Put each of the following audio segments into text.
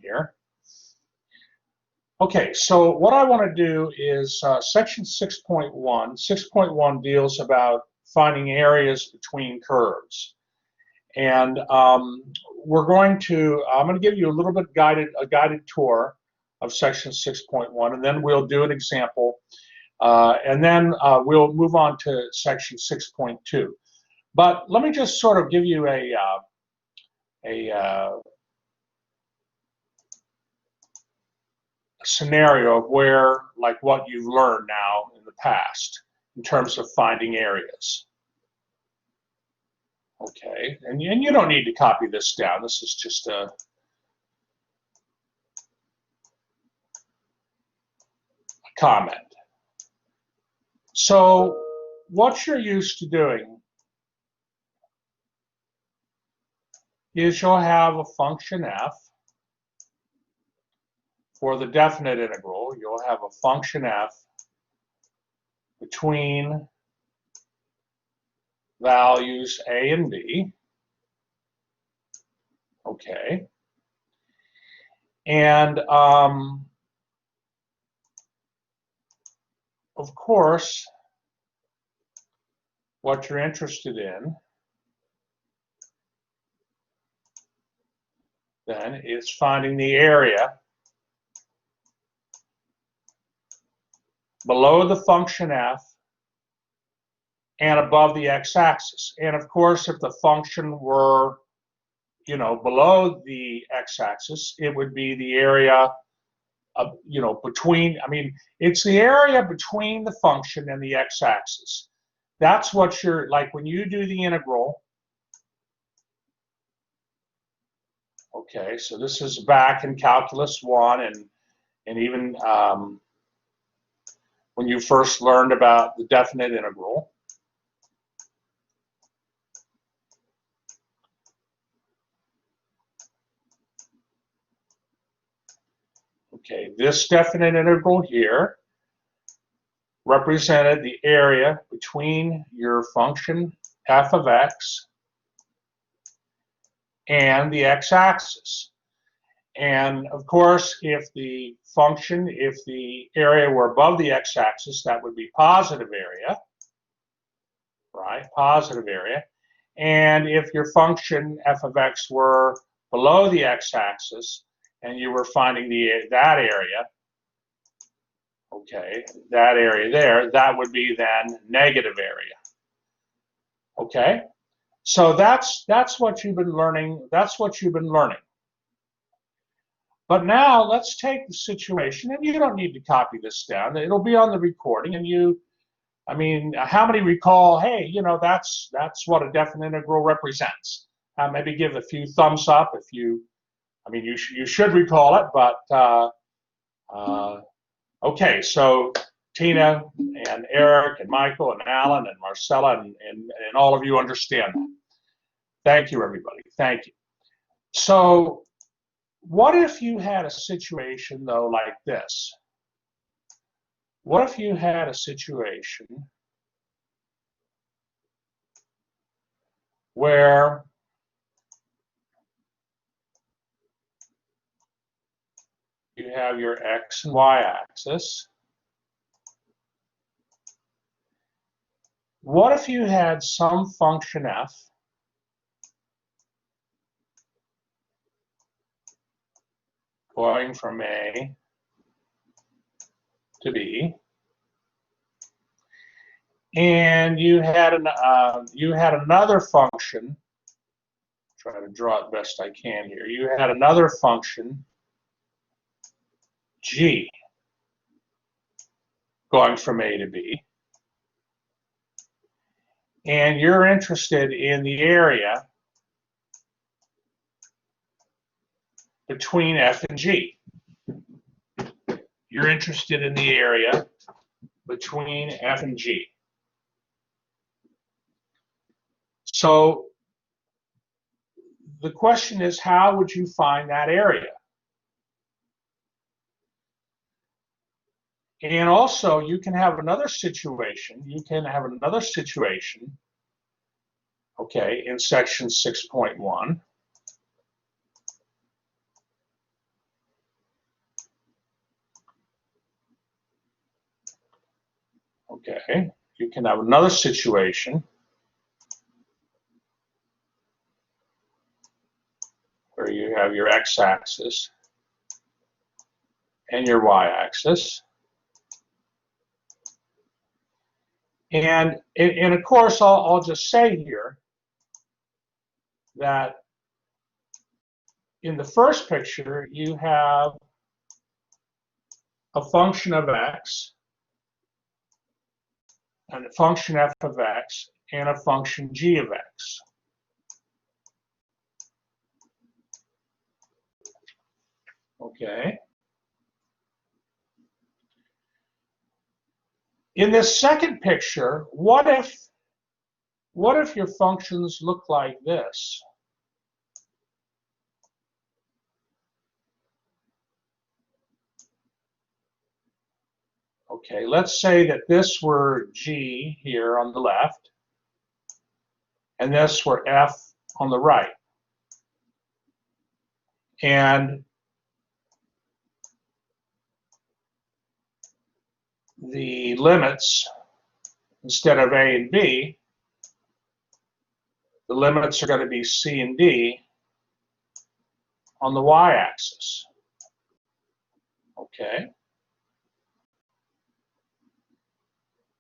here. Okay, so what I want to do is section 6.1. 6.1 deals about finding areas between curves. And I'm going to give you a little bit guided tour of section 6.1, and then we'll do an example, and then we'll move on to section 6.2. But let me just sort of give you a scenario of where, like, what you've learned now in the past in terms of finding areas. Okay, and you don't need to copy this down. This is just a comment. So what you're used to doing is you'll have a function f. For the definite integral, you'll have a function f between values a and b. Okay. And of course, what you're interested in then is finding the area below the function f and above the x-axis. And of course, if the function were, below the x-axis, it would be the area of, between, it's the area between the function and the x-axis. That's what you're, like when you do the integral. Okay, so this is back in Calculus 1 and even when you first learned about the definite integral. Okay, this definite integral here represented the area between your function f of x and the x-axis. And of course, if the area were above the x-axis, that would be positive area, right? Positive area. And if your function f of x were below the x-axis and you were finding that area, okay, that area there, that would be then negative area. Okay? So that's what you've been learning. That's what you've been learning. But now let's take the situation, and you don't need to copy this down. It'll be on the recording, and how many recall, hey, that's what a definite integral represents? Maybe give a few thumbs up if you, you should recall it, but okay, so Tina and Eric and Michael and Alan and Marcella and all of you understand that. Thank you, everybody. Thank you. So what if you had a situation, though, like this? What if you had a situation where you have your x and y axis? What if you had some function f going from A to B, and you had another function? Try to draw it best I can here. You had another function g going from A to B, and you're interested in the area between f and g. You're interested in the area between f and g. So the question is, how would you find that area? And also, you can have another situation. Okay, in section 6.1. Okay, you can have another situation where you have your x-axis and your y-axis. And of course, I'll just say here that in the first picture, you have a function of x, and a function f of x, and a function g of x. Okay. In this second picture, what if your functions look like this? Okay, let's say that this were g here on the left, and this were f on the right. And the limits, instead of a and b, the limits are going to be c and d on the y-axis. Okay.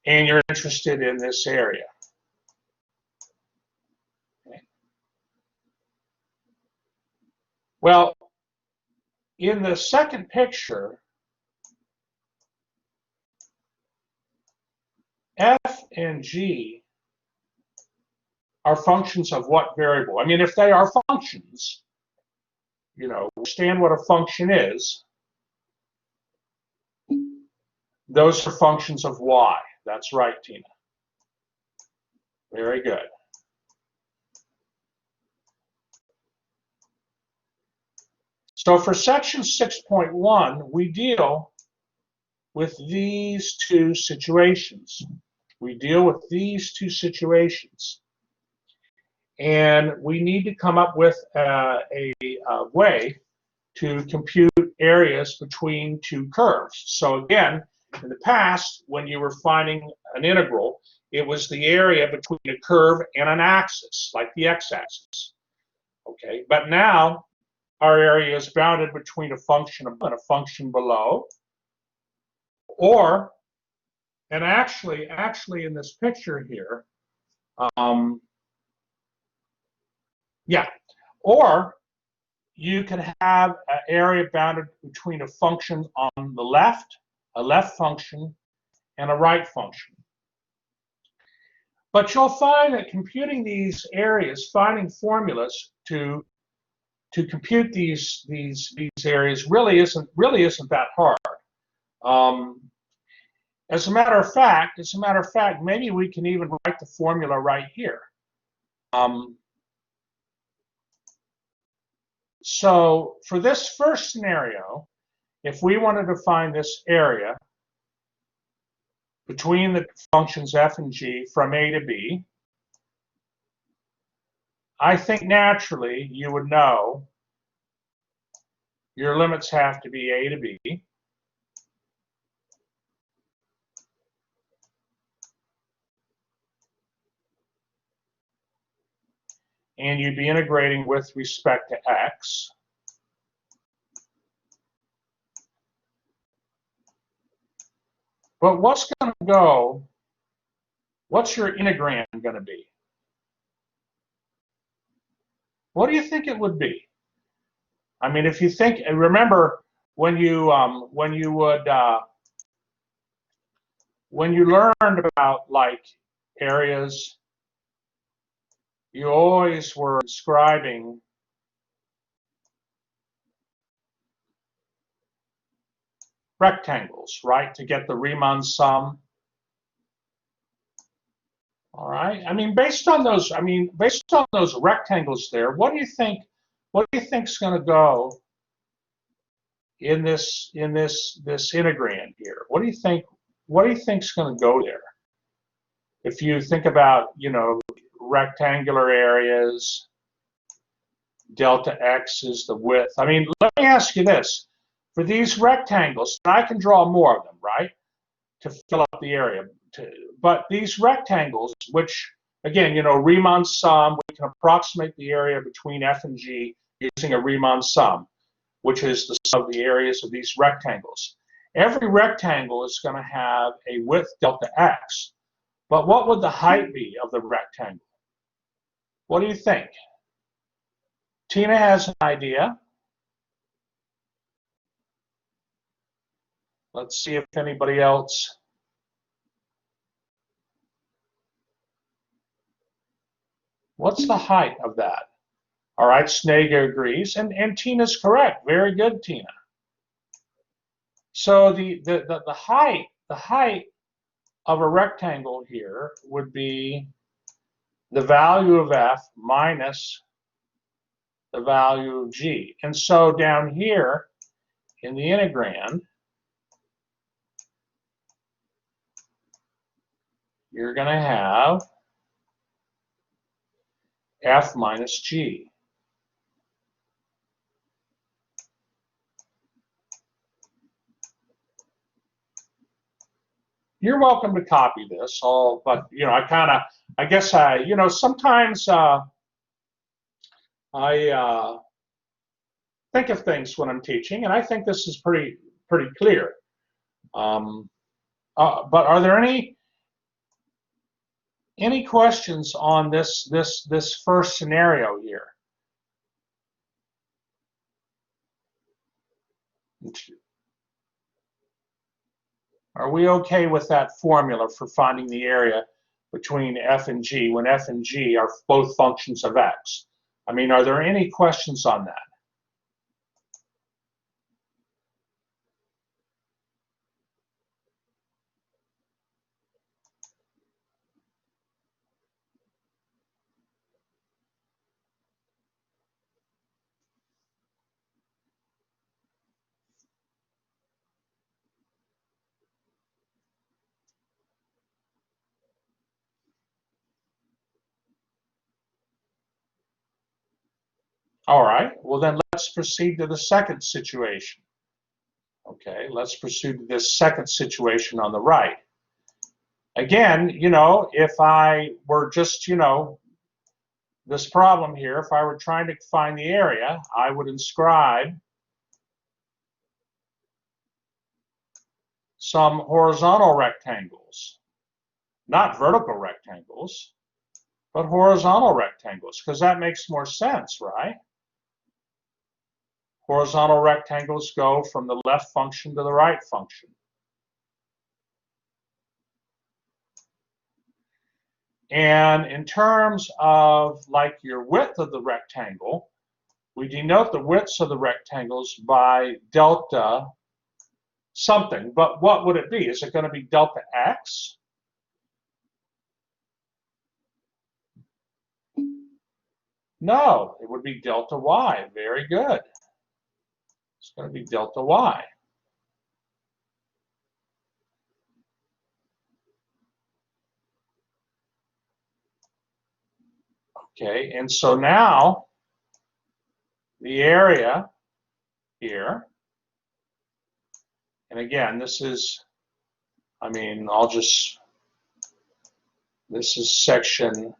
And you're interested in this area. Okay. Well, in the second picture, f and g are functions of what variable? I mean, if they are functions, you know, understand what a function is. Those are functions of y. That's right, Tina. Very good. So for section 6.1, we deal with these two situations. We deal with these two situations. And we need to come up with a way to compute areas between two curves. So again, in the past, when you were finding an integral, it was the area between a curve and an axis, like the x-axis. Okay, but now our area is bounded between a function above and a function below, or, and actually in this picture here, yeah, or you can have an area bounded between a function on the left, a left function, and a right function. But you'll find that computing these areas, finding formulas to compute these areas really isn't that hard. As a matter of fact, maybe we can even write the formula right here. So for this first scenario, if we wanted to find this area between the functions f and g from a to b, I think naturally you would know your limits have to be a to b. And you'd be integrating with respect to x. But what's your integrand going to be? What do you think it would be? I mean, if you think, remember when you learned about like areas, you always were describing rectangles, right, to get the Riemann sum. All right. I mean, based on those rectangles there, what do you think is going to go in this integrand here? What do you think is going to go there? If you think about, you know, rectangular areas, delta x is the width. I mean, let me ask you this. For these rectangles, I can draw more of them, right, to fill up the area. but these rectangles, which again, Riemann sum, we can approximate the area between F and G using a Riemann sum, which is the sum of the areas of these rectangles. Every rectangle is going to have a width delta x, but what would the height be of the rectangle? What do you think? Tina has an idea. Let's see if anybody else. What's the height of that? All right, Snega agrees, and Tina's correct. Very good, Tina. So the height of a rectangle here would be the value of F minus the value of G. And so down here in the integrand, you're going to have F minus G. You're welcome to copy this, but I guess sometimes I think of things when I'm teaching, and I think this is pretty clear. But are there any questions on this first scenario here? Are we okay with that formula for finding the area between F and G when F and G are both functions of x? I mean, are there any questions on that? All right, well then let's proceed to the second situation. Okay, let's proceed to this second situation on the right. Again, if I were just, this problem here, if I were trying to find the area, I would inscribe some horizontal rectangles, not vertical rectangles, but horizontal rectangles, because that makes more sense, right? Horizontal rectangles go from the left function to the right function. And in terms of like your width of the rectangle, we denote the widths of the rectangles by delta something. But what would it be? Is it going to be delta x? No, it would be delta y. Very good. It's going to be delta y. Okay, and so now the area here, and again, this is, this is section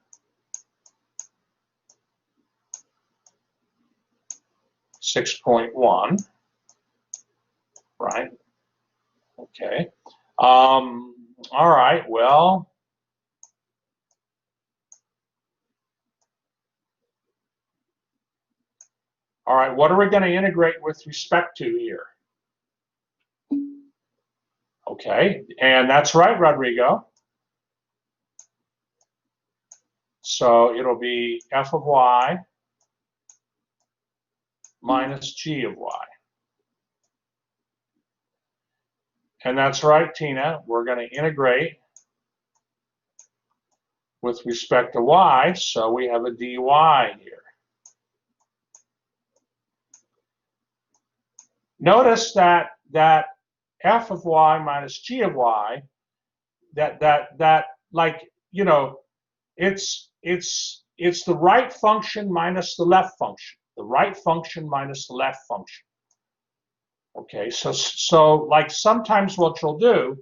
6.1, right? Okay. All right, well, all right, what are we going to integrate with respect to here? Okay, and that's right, Rodrigo. So it'll be f of y minus g of y. And that's right, Tina, we're going to integrate with respect to y, so we have a dy here. Notice that f of y minus g of y, that like, it's the right function minus the left function. The right function minus the left function. Okay, so like sometimes what you'll do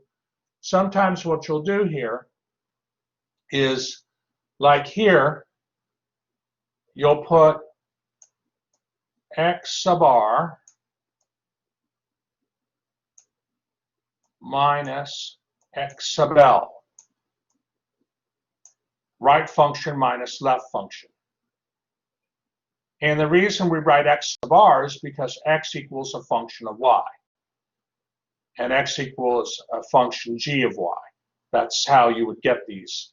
sometimes what you'll do here is, like here, you'll put x sub r minus x sub l, right function minus left function. And the reason we write x sub r is because x equals a function of y, and x equals a function g of y. That's how you would get these,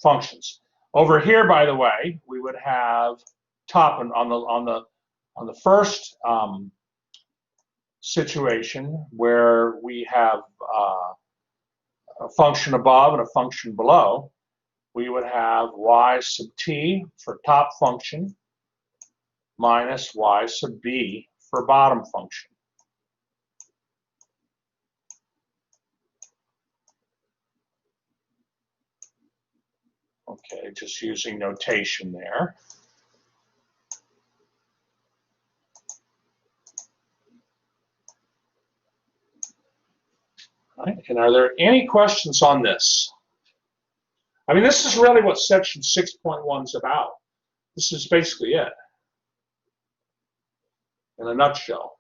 functions. Over here, by the way, we would have top on the first situation where we have a function above and a function below. We would have y sub t for top function minus y sub b for bottom function. Okay, just using notation there. All right, and are there any questions on this? I mean, this is really what section 6.1 is about. This is basically it in a nutshell.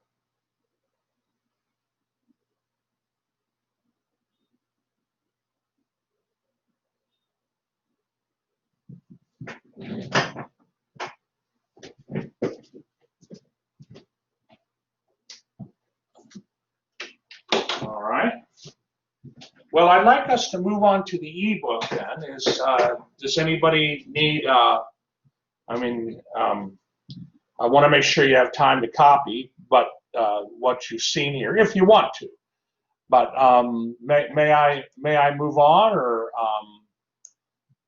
All right. Well, I'd like us to move on to the ebook then. Does anybody need, I want to make sure you have time to copy, but what you've seen here, if you want to. But may I move on, or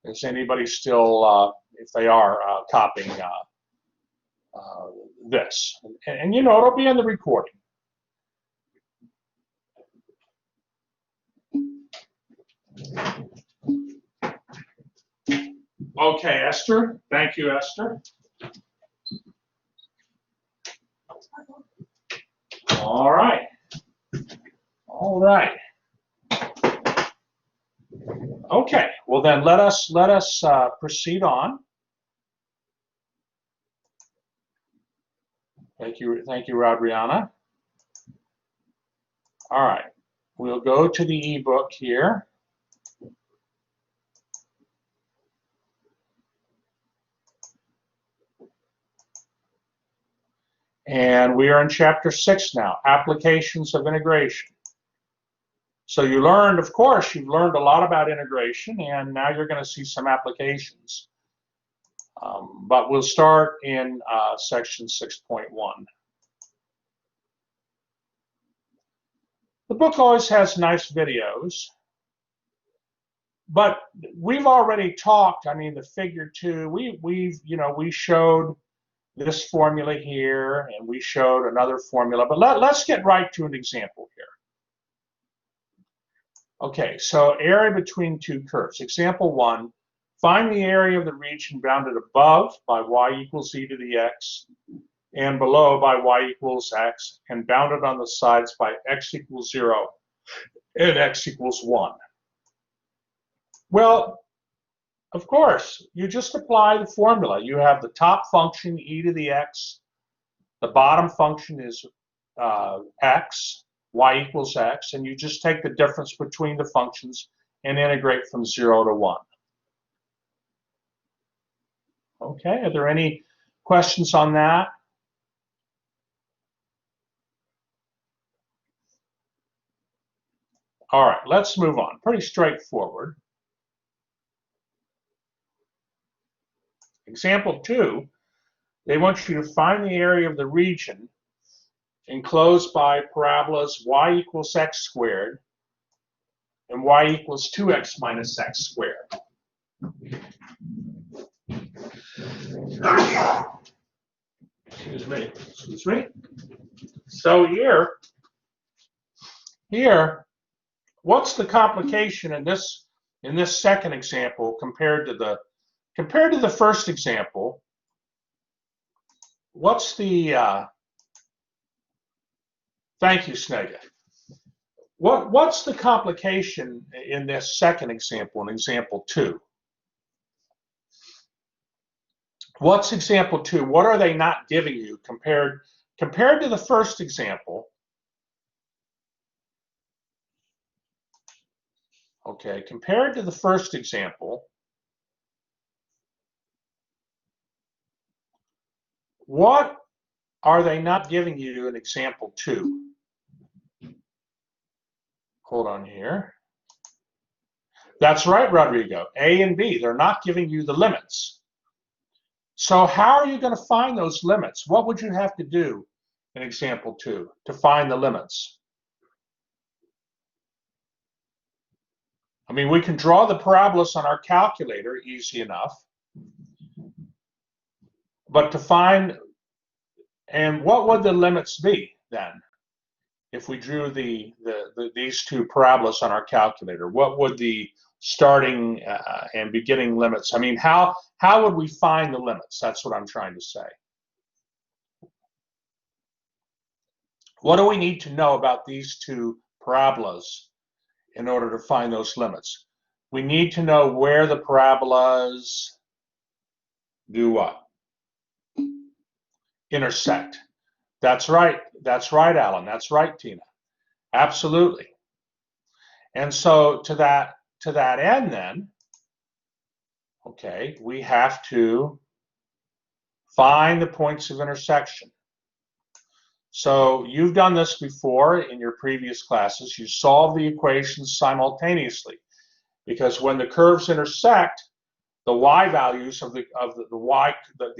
is anybody still, if they are, copying this? And it'll be in the recording. Okay, Esther. Thank you, Esther. All right. All right. Okay. Well, then let us proceed on. Thank you, Rodriana. All right. We'll go to the ebook here. And we are in chapter 6 now, applications of integration. So you learned, of course, you've learned a lot about integration, and now you're going to see some applications. But we'll start in section 6.1. The book always has nice videos, but we've already talked. I mean, the figure 2, we showed this formula here, and we showed another formula, but let's get right to an example here. Okay, so area between two curves. Example 1, find the area of the region bounded above by y equals e to the x and below by y equals x and bounded on the sides by x equals 0 and x equals 1. Well, of course, you just apply the formula. You have the top function, e to the x. The bottom function is x, y equals x, and you just take the difference between the functions and integrate from 0 to 1. Okay, are there any questions on that? All right, let's move on. Pretty straightforward. Example 2, they want you to find the area of the region enclosed by parabolas y equals x squared and y equals 2x minus x squared. Excuse me. So here, what's the complication in this second example compared to the first example? What's the thank you, Snega. What's the complication in this second example, in example 2? What's example 2? What are they not giving you compared to the first example? Okay, compared to the first example, what are they not giving you in example 2? Hold on here. That's right, Rodrigo. A and B, they're not giving you the limits. So how are you going to find those limits? What would you have to do in example 2 to find the limits? I mean, we can draw the parabolas on our calculator, easy enough. But to find, and what would the limits be then? If we drew these two parabolas on our calculator, what would the starting and beginning limits? I mean, how would we find the limits? That's what I'm trying to say. What do we need to know about these two parabolas in order to find those limits? We need to know where the parabolas do what? Intersect. That's right. That's right, Alan. That's right, Tina. Absolutely. And so to that end then, okay, we have to find the points of intersection. So you've done this before in your previous classes. You solve the equations simultaneously, because when the curves intersect, the y values of the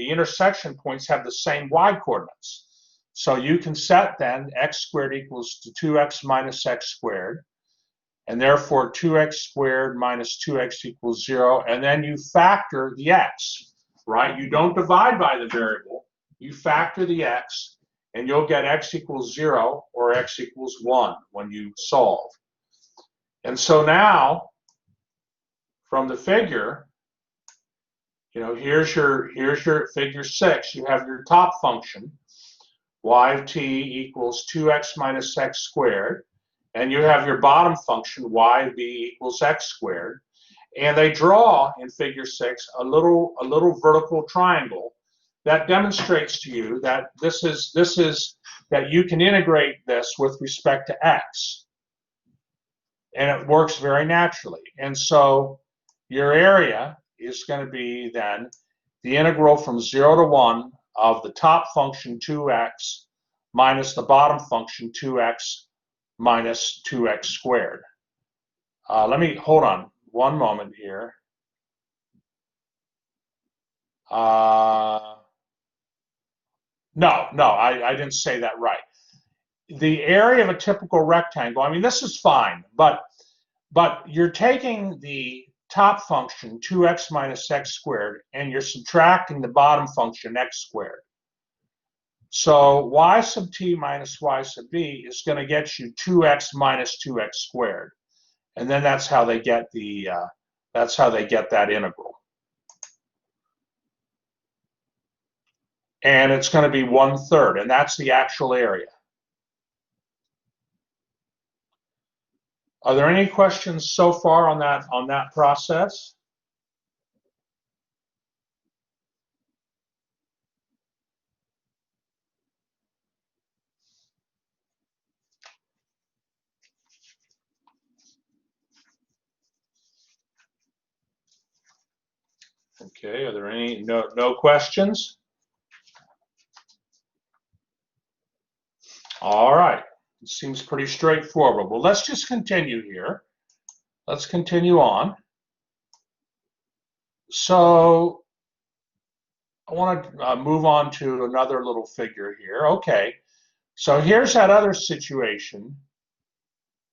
intersection points have the same y coordinates. So you can set then x squared equals to 2x minus x squared, and therefore 2x squared minus 2x equals 0, and then you factor the x, right? You don't divide by the variable, you factor the x, and you'll get x equals 0 or x equals 1 when you solve. And so now, from the figure, you know, here's your figure 6. You have your top function, y of t equals 2x minus x squared, and you have your bottom function, y of b equals x squared, and they draw in figure 6 a little vertical triangle that demonstrates to you that this is that you can integrate this with respect to x, and it works very naturally. And so your area is going to be then the integral from 0 to 1 of the top function 2x minus the bottom function 2x minus 2x squared. Let me hold on one moment here. No, I didn't say that right. The area of a typical rectangle, I mean, this is fine, but you're taking the top function 2x minus x squared and you're subtracting the bottom function x squared. So y sub t minus y sub b is going to get you 2x minus 2x squared, and then that's how they get that integral. And it's going to be 1/3, and that's the actual area. Are there any questions so far on that process? Okay, are there any no questions? All right, it seems pretty straightforward. Well, let's just continue here. Let's continue on. So I want to move on to another little figure here. Okay, so here's that other situation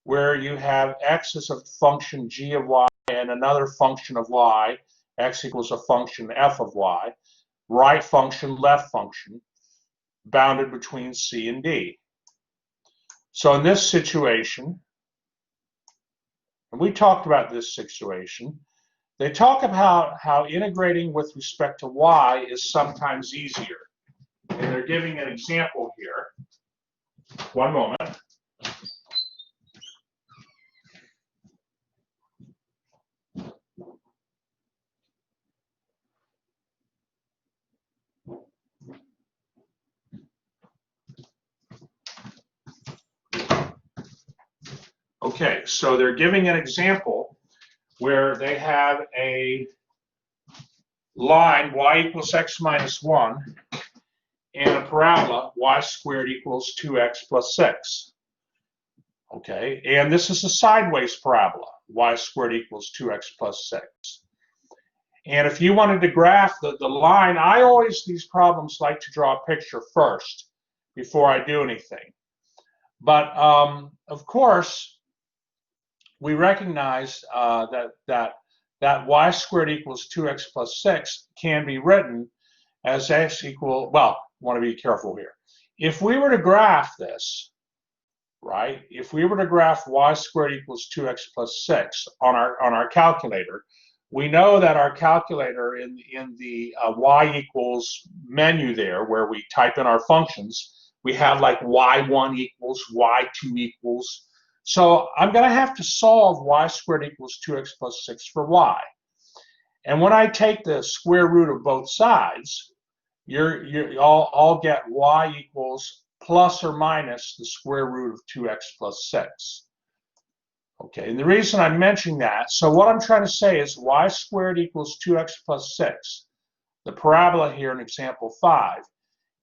where you have x as a function g of y and another function of y, x equals a function f of y, right function, left function, bounded between c and d. So in this situation, and we talked about this situation, they talk about how integrating with respect to y is sometimes easier. And they're giving an example here. One moment. Okay, so they're giving an example where they have a line y equals x minus 1 and a parabola y squared equals 2x plus 6. Okay, and this is a sideways parabola, y squared equals 2x plus 6. And if you wanted to graph the line, I always, these problems, like to draw a picture first before I do anything. But of course, we recognize that y squared equals 2x plus 6 can be written as x equal, well, I want to be careful here. If we were to graph this, right, if we were to graph y squared equals 2x plus 6 on our calculator, we know that our calculator in the y equals menu there, where we type in our functions, we have like y1 equals, y2 equals. So I'm going to have to solve y squared equals 2x plus 6 for y. And when I take the square root of both sides, I'll get y equals plus or minus the square root of 2x plus 6. Okay, and the reason I'm mentioning that, so what I'm trying to say is y squared equals 2x plus 6, the parabola here in example 5.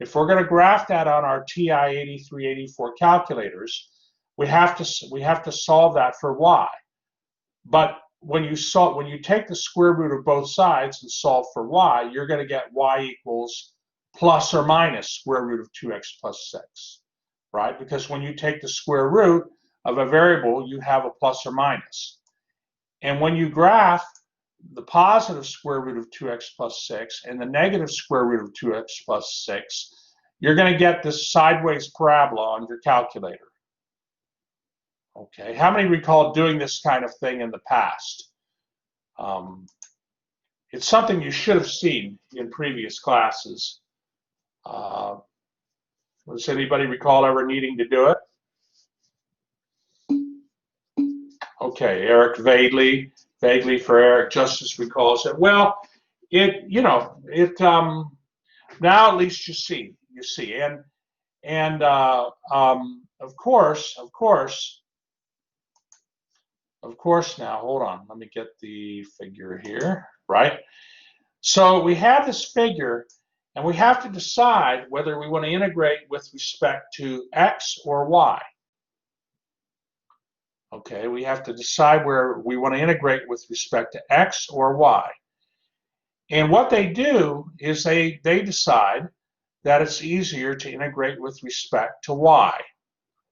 If we're going to graph that on our TI 8384 calculators, we have to solve that for y. But when you take the square root of both sides and solve for y, you're going to get y equals plus or minus square root of 2x plus 6, right? Because when you take the square root of a variable, you have a plus or minus. And when you graph the positive square root of 2x plus 6 and the negative square root of 2x plus 6, you're going to get this sideways parabola on your calculator. Okay, how many recall doing this kind of thing in the past? It's something you should have seen in previous classes. Does anybody recall ever needing to do it? Okay, Eric vaguely for Eric. Justice recalls it. Well, now at least you see, and of course. Now hold on, let me get the figure here. Right. So we have this figure, and we have to decide whether we want to integrate with respect to x or y. Okay, we have to decide where we want to integrate with respect to x or y. And what they do is they decide that it's easier to integrate with respect to y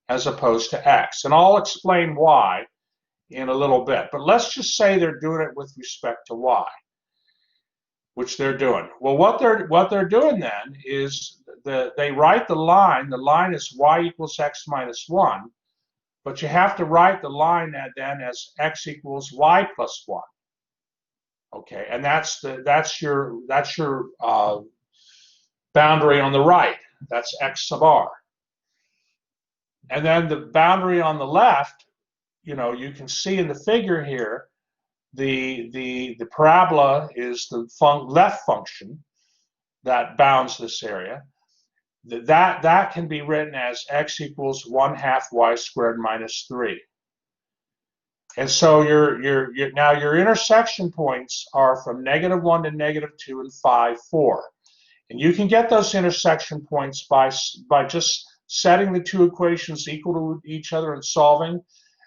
as opposed to x. And I'll explain why in a little bit. But let's just say they're doing it with respect to y, which they're doing. Well, what they're doing then is they write the line. The line is y equals x minus 1. But you have to write the line then as x equals y plus 1. Okay, and that's your boundary on the right. That's x sub r. And then the boundary on the left, you can see in the figure here, the parabola is the left function that bounds this area. That can be written as x equals 1/2 y squared minus 3. And so now your intersection points are from -1 to -2 and 5, 4. And you can get those intersection points by just setting the two equations equal to each other and solving.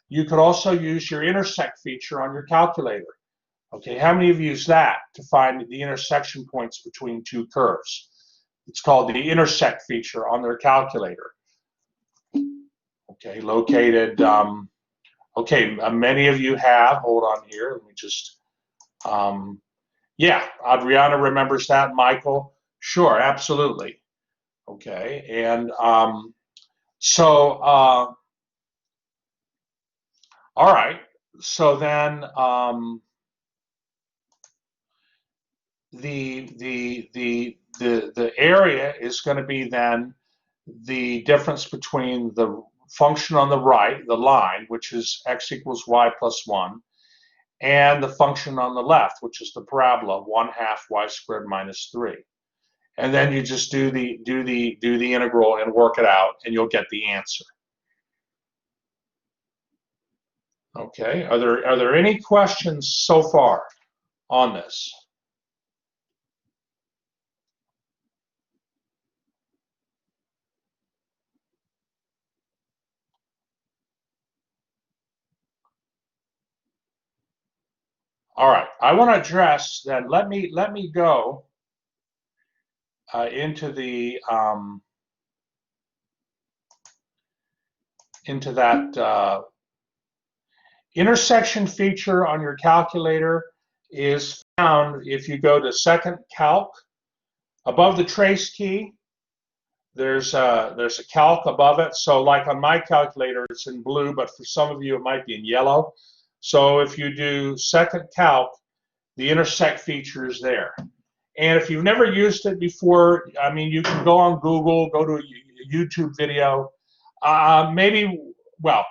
You could also use your intersect feature on your calculator. Okay, how many of you use that to find the intersection points between two curves? It's called the intersect feature on their calculator. Okay, located. Okay, many of you have. Hold on here. Let me just. Yeah, Adriana remembers that. Michael, sure, absolutely. Okay, and so all right. So then the area is going to be then the difference between the function on the right, the line, which is x equals y plus 1, and the function on the left, which is the parabola 1/2 y squared minus 3. And then you just do the integral and work it out, and you'll get the answer. Okay, are there any questions so far on this? All right, I want to address that. Let me go into that intersection feature on your calculator is found if you go to Second Calc. Above the trace key, there's a calc above it. So like on my calculator, it's in blue, but for some of you, it might be in yellow. So if you do Second Calc, the intersect feature is there. And if you've never used it before, I mean, you can go on Google, go to a YouTube video. Maybe, well,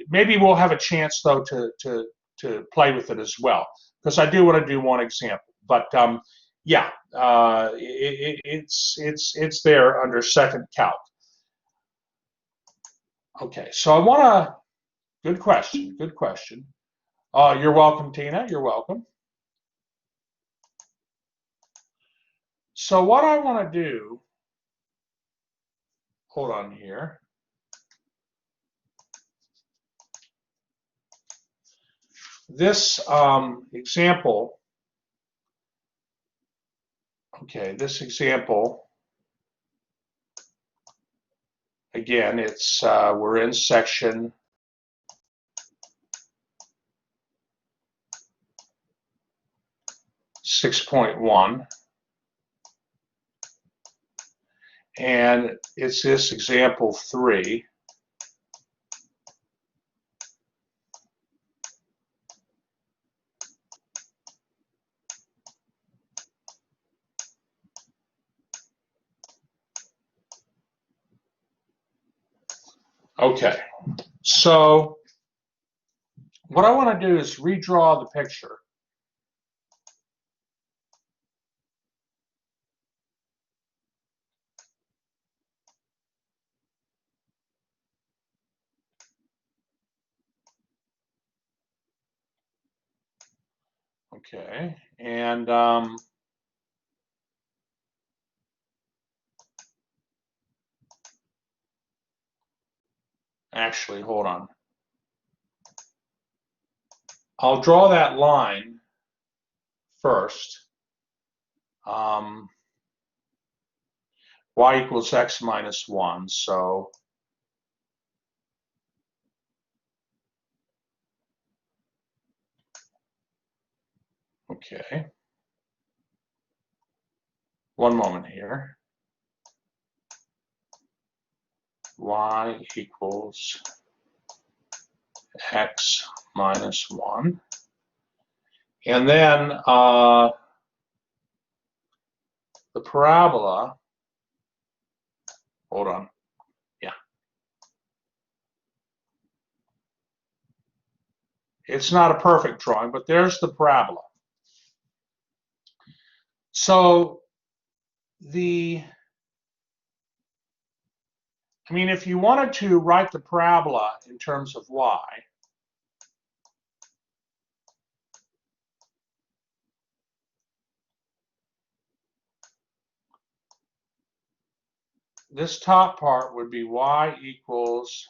maybe we'll have a chance though to play with it as well, because I do want to do one example. But yeah, it's there under Second Calc. Okay, so I want to. Good question. Good question. You're welcome, Tina. You're welcome. So what I want to do. Hold on here. This example. Okay, this example. Again, it's we're in section 6.1, and it's this example 3. Okay, so what I want to do is redraw the picture. Okay, and actually, hold on. I'll draw that line first. Y equals x minus 1, so okay. One moment here. Y equals x minus 1. And then the parabola, hold on, yeah. It's not a perfect drawing, but there's the parabola. So I mean, if you wanted to write the parabola in terms of y, this top part would be y equals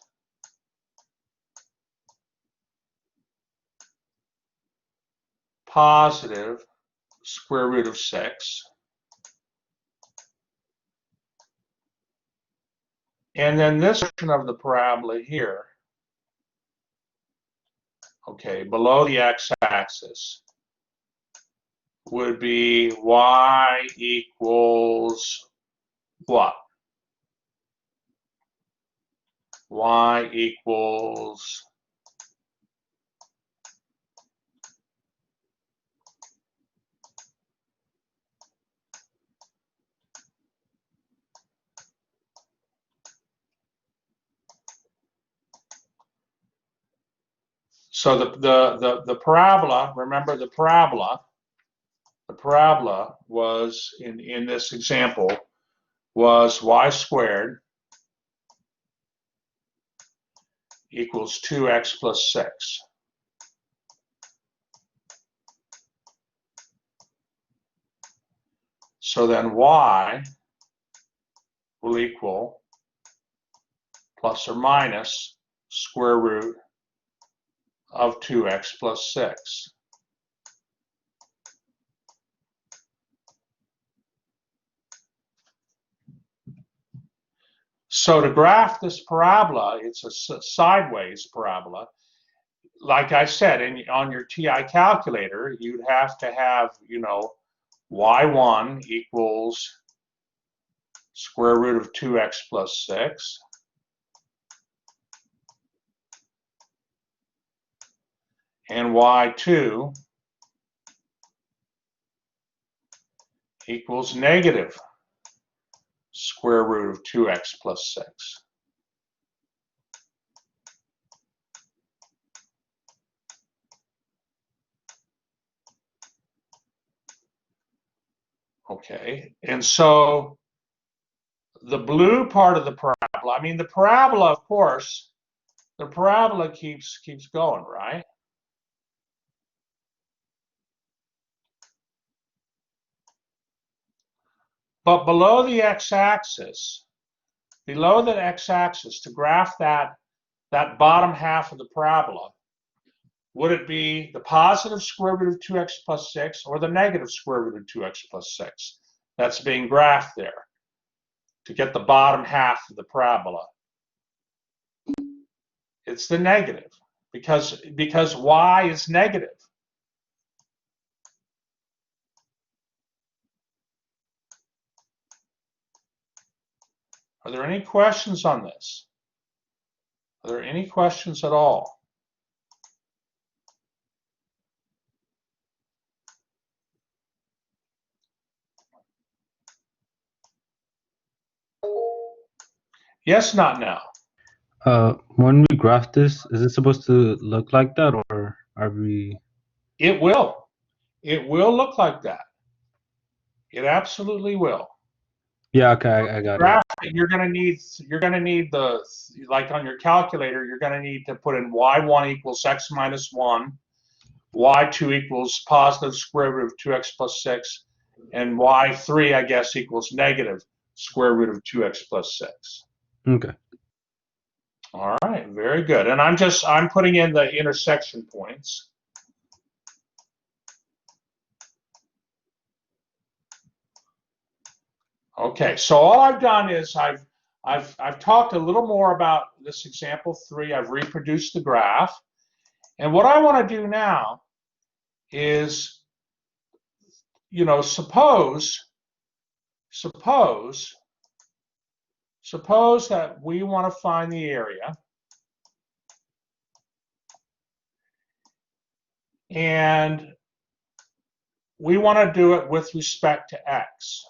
positive square root of 6. And then this section of the parabola here, okay, below the x-axis, would be y equals what? Y equals so the parabola, remember the parabola was in this example was y squared equals 2x plus 6. So then y will equal plus or minus square root of 2x plus 6. So to graph this parabola, it's a sideways parabola. Like I said, on your TI calculator, you'd have to have, y1 equals square root of 2x plus 6. And y2 equals negative square root of 2x plus 6. Okay, and so the blue part of the parabola, I mean the parabola, of course, the parabola keeps going, right? But below the x-axis, to graph that bottom half of the parabola, would it be the positive square root of 2x plus 6 or the negative square root of 2x plus 6 that's being graphed there to get the bottom half of the parabola? It's the negative because y is negative. Are there any questions on this? Are there any questions at all? Yes, not now. When we graph this, is it supposed to look like that, or are we? It will. It will look like that. It absolutely will. Yeah, okay, I got it. You're gonna need the, like on your calculator, you're gonna need to put in y1 equals x minus 1, y2 equals positive square root of 2x plus 6, and y3, I guess, equals negative square root of 2x plus 6. Okay. All right, very good. And I'm putting in the intersection points. Okay, so all I've done is I've talked a little more about this example 3. I've reproduced the graph. And what I want to do now is, suppose that we want to find the area, and we want to do it with respect to x.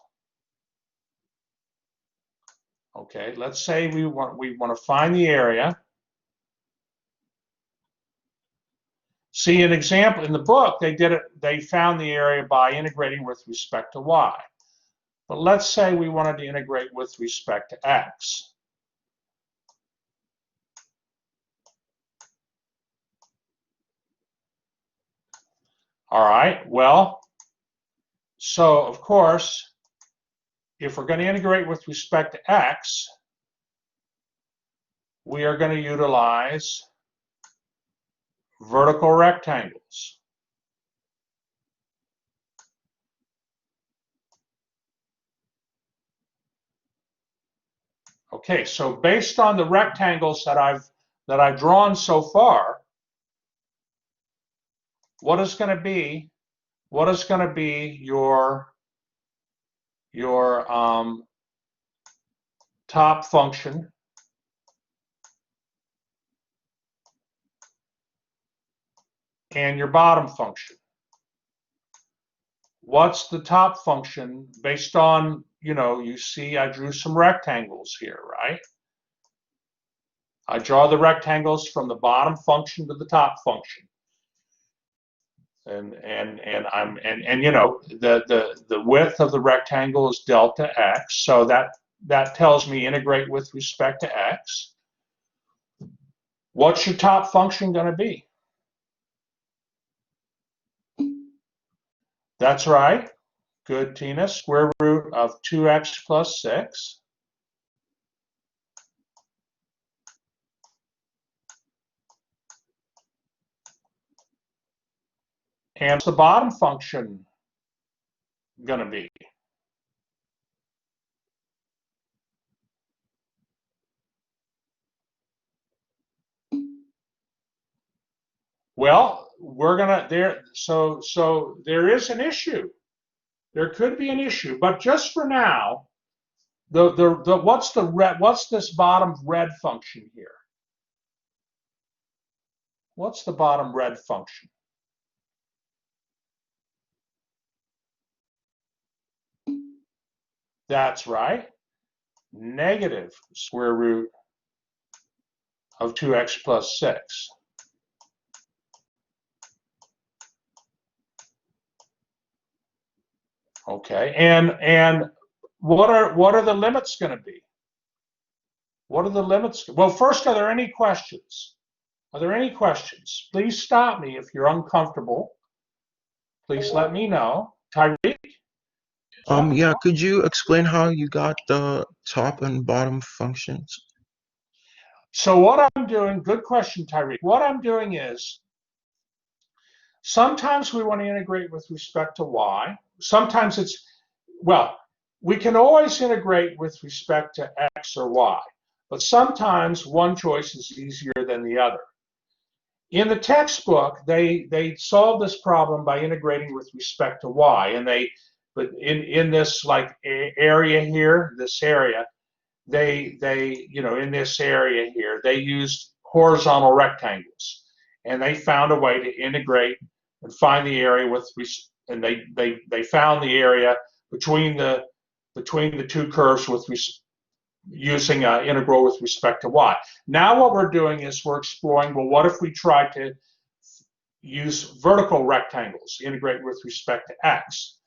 Okay, let's say we want to find the area. See, an example in the book, they found the area by integrating with respect to y. But let's say we wanted to integrate with respect to x. All right, well, so of course, if we're going to integrate with respect to x, we are going to utilize vertical rectangles. Okay, so based on the rectangles that I've drawn so far, what is going to be your top function and your bottom function? What's the top function based on, you see I drew some rectangles here, right? I draw the rectangles from the bottom function to the top function. And the width of the rectangle is delta x, so that tells me integrate with respect to x. What's your top function going to be? That's right. Good, Tina. Square root of 2x plus 6. And what's the bottom function going to be? Well, we're gonna there. So there is an issue. There could be an issue, but just for now, what's the red? What's this bottom red function here? What's the bottom red function? That's right. Negative square root of 2x plus 6. Okay, and what are the limits going to be? What are the limits? Well, first, are there any questions? Are there any questions? Please stop me if you're uncomfortable. Please let me know. Tyreek? Yeah, could you explain how you got the top and bottom functions? So what I'm doing, good question, Tyreek. What I'm doing is, sometimes we want to integrate with respect to y. Sometimes it's, well, we can always integrate with respect to x or y, but sometimes one choice is easier than the other. In the textbook, they solve this problem by integrating with respect to y, but in this like area here, this area, in this area here, they used horizontal rectangles, and they found a way to integrate and find the area and they found the area between the two curves using an integral with respect to y. Now what we're doing is we're exploring, well, what if we try to use vertical rectangles, integrate with respect to x?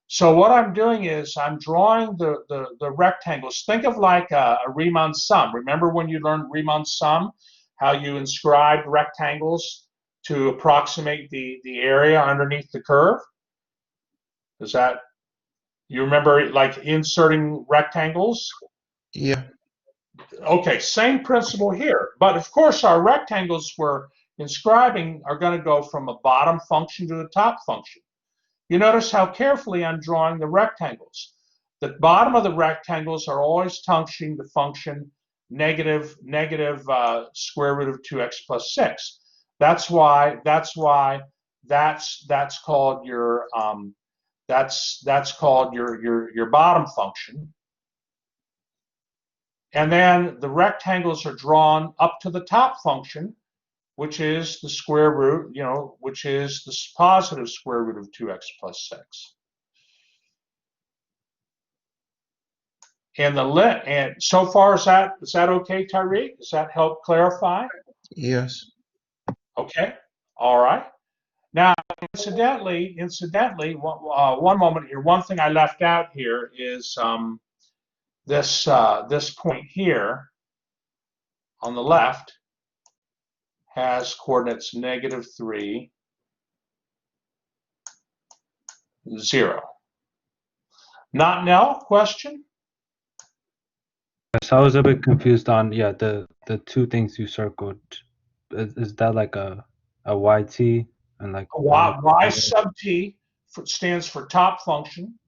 So what I'm doing is I'm drawing the rectangles. Think of like a Riemann sum. Remember when you learned Riemann sum, how you inscribed rectangles to approximate the area underneath the curve? Is that, you remember like inserting rectangles? Yeah. Okay, same principle here. But of course, our rectangles we're inscribing are going to go from a bottom function to a top function. You notice how carefully I'm drawing the rectangles. The bottom of the rectangles are always touching the function negative square root of 2x plus 6. That's called your that's called your bottom function. And then the rectangles are drawn up to the top function, which is the square root, which is the positive square root of 2x plus 6. And so far, is that okay, Tyreek? Does that help clarify? Yes. Okay. All right. Now, incidentally, one moment here. One thing I left out here is this point here on the left has coordinates -3, 0. Not Nell? Question? So I was a bit confused on the two things you circled. Is that like a YT and like Y sub t stands for top function,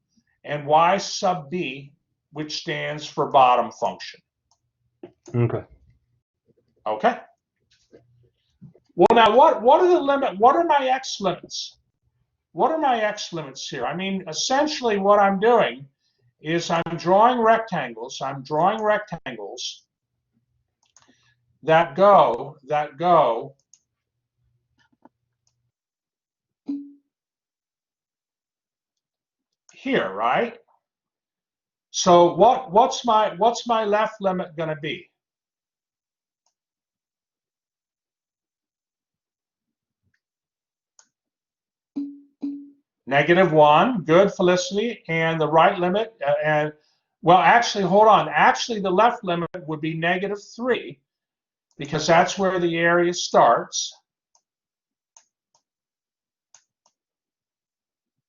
and Y sub b, which stands for bottom function. Okay. Okay. Well, now what are the limit? What are my x limits? What are my x limits here? I mean, essentially, what I'm doing is I'm drawing rectangles. I'm drawing rectangles that go here, right? So what's my left limit going to be? -1. Good, Felicity. And the right limit, well, actually, hold on. Actually, the left limit would be -3, because that's where the area starts.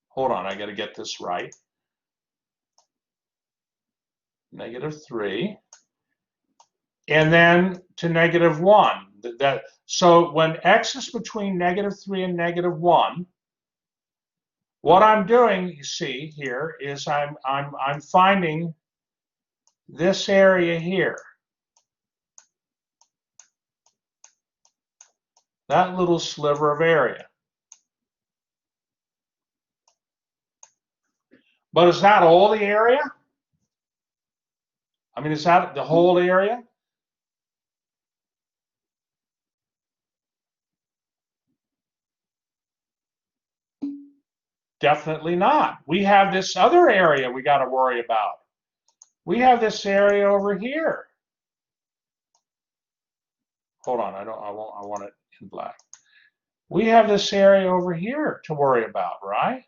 Hold on, I got to get this right. -3. And then to -1. So when x is between -3 and -1, what I'm doing, you see here, is I'm finding this area here. That little sliver of area. But is that all the area? I mean, is that the whole area? Definitely not. We have this other area we got to worry about. We have this area over here. Hold on, I want it in black. We have this area over here to worry about, right?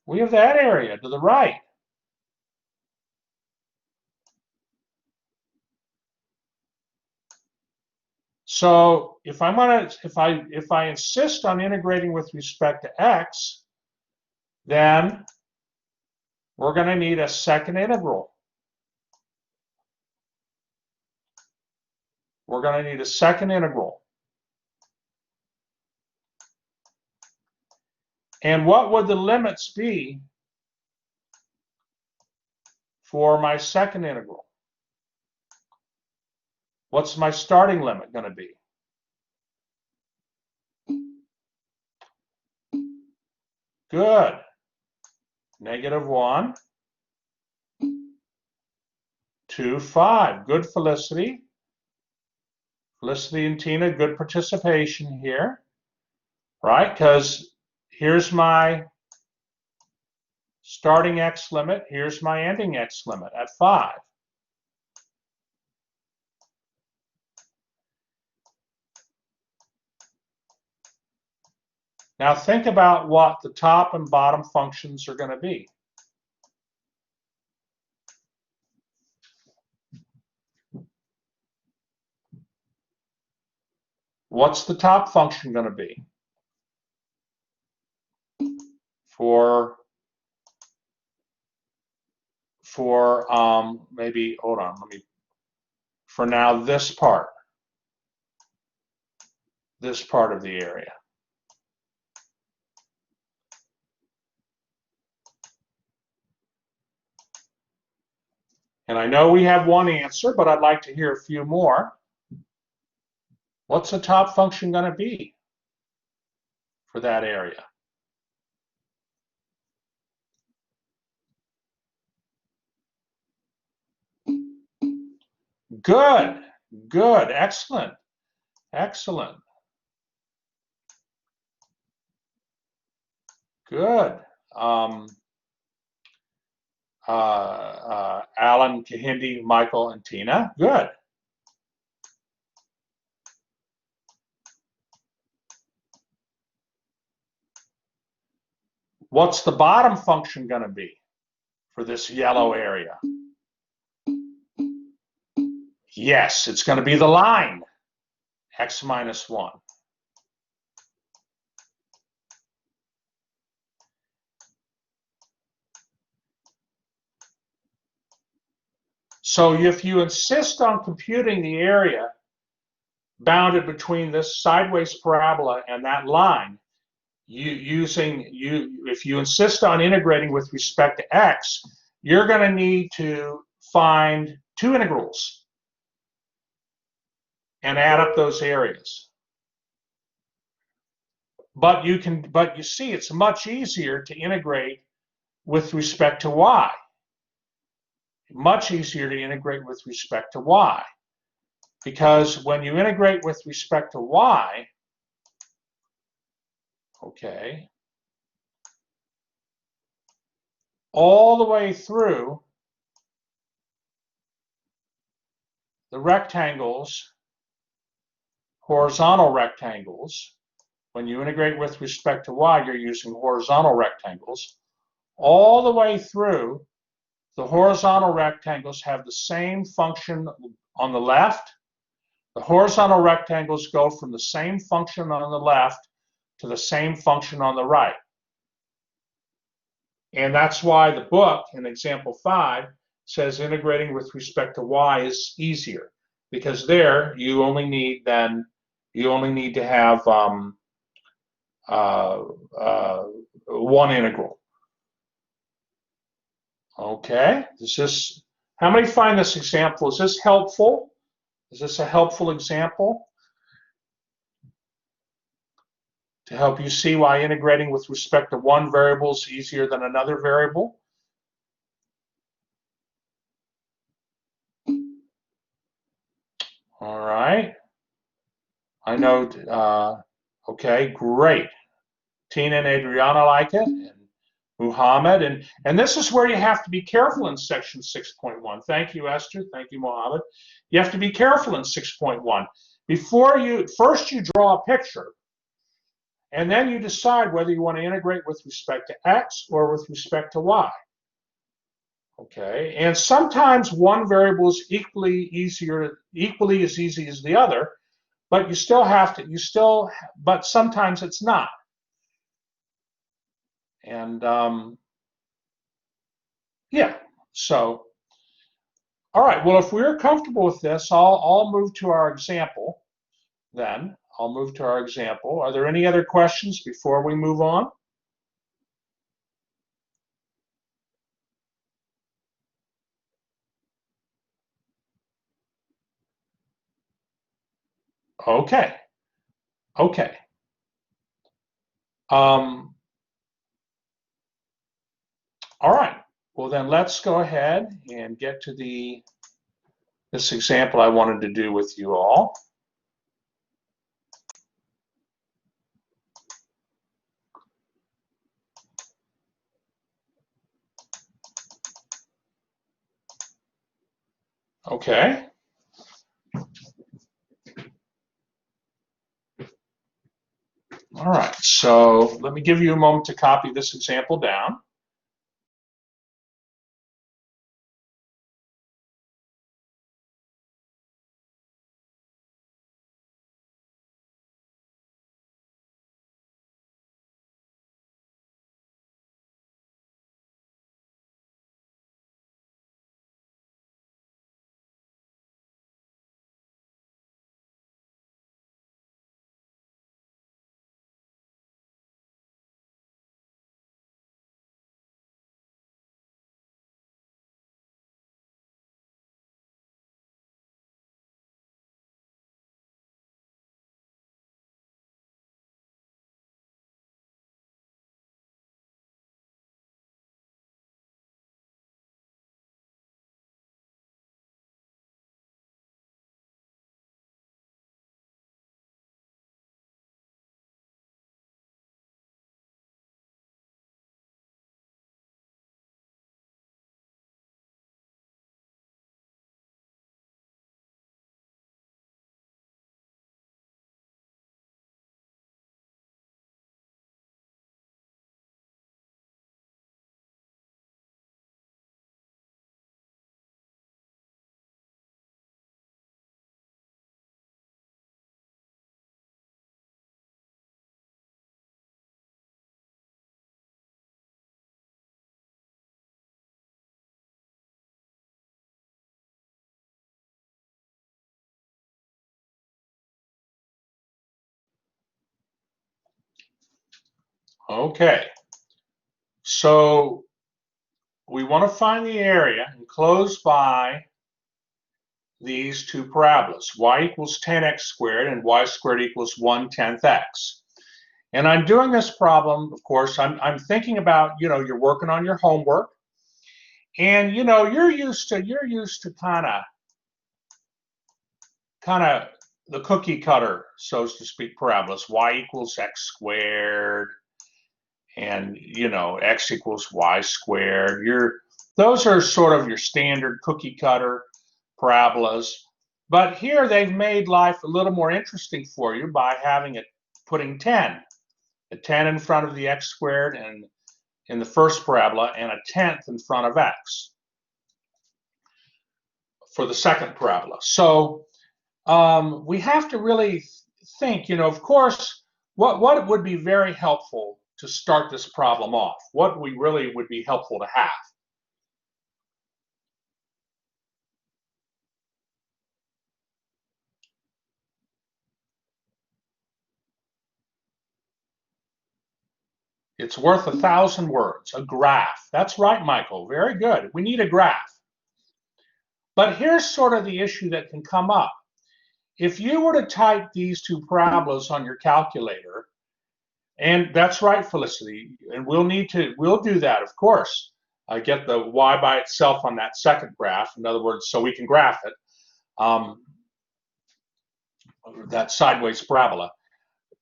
We have that area to the right. So if I insist on integrating with respect to x, then we're going to need a second integral. We're going to need a second integral. And what would the limits be for my second integral? What's my starting limit going to be? Good. -1 to 5. Good, Felicity. Felicity and Tina, good participation here, right? Because here's my starting x limit. Here's my ending x limit at 5. Now think about what the top and bottom functions are going to be. What's the top function going to be for maybe, hold on, for now this part of the area. And I know we have one answer, but I'd like to hear a few more. What's the top function going to be for that area? Good, good, excellent, excellent. Good. Alan, Kahindi, Michael, and Tina. Good. What's the bottom function going to be for this yellow area? Yes, it's going to be the line, x minus 1. So if you insist on computing the area bounded between this sideways parabola and that line, if you insist on integrating with respect to x, you're going to need to find two integrals and add up those areas. But you see, it's much easier to integrate with respect to y. Much easier to integrate with respect to y. Because when you integrate with respect to y, okay, all the way through the rectangles, horizontal rectangles, when you integrate with respect to y, you're using horizontal rectangles all the way through, the horizontal rectangles have the same function on the left. The horizontal rectangles go from the same function on the left to the same function on the right. And that's why the book in example 5 says integrating with respect to y is easier, because there you only need to have one integral. Okay, how many find this example? Is this helpful? Is this a helpful example to help you see why integrating with respect to one variable is easier than another variable? All right. I know, okay, great. Tina and Adriana like it, and Muhammad, and this is where you have to be careful in section 6.1. Thank you, Esther. Thank you, Muhammad. You have to be careful in 6.1. First you draw a picture, and then you decide whether you want to integrate with respect to x or with respect to y. Okay, and sometimes one variable is equally as easy as the other, but but sometimes it's not. And yeah, so, all right, well, if we're comfortable with this, I'll move to our example then. I'll move to our example. Are there any other questions before we move on? Okay. Okay. All right. Well, then let's go ahead and get to this example I wanted to do with you all. Okay. All right. So let me give you a moment to copy this example down. Okay. So we want to find the area enclosed by these two parabolas, y equals 10x squared and y squared equals 1/10 x. And I'm doing this problem, of course, I'm thinking about, you're working on your homework, and you're used to kind of the cookie cutter, so to speak, parabolas, y equals x squared, and x equals y squared. Those are sort of your standard cookie cutter parabolas. But here they've made life a little more interesting for you by putting 10. The 10 in front of the x squared and in the first parabola and a 10th in front of x for the second parabola. So we have to really think, of course, what would be very helpful to start this problem off? What we really would be helpful to have? It's worth 1,000 words, a graph. That's right, Michael, very good. We need a graph. But here's sort of the issue that can come up. If you were to type these two parabolas on your calculator, and that's right, Felicity, and we'll do that, of course. Get the y by itself on that second graph, in other words, so we can graph it, that sideways parabola.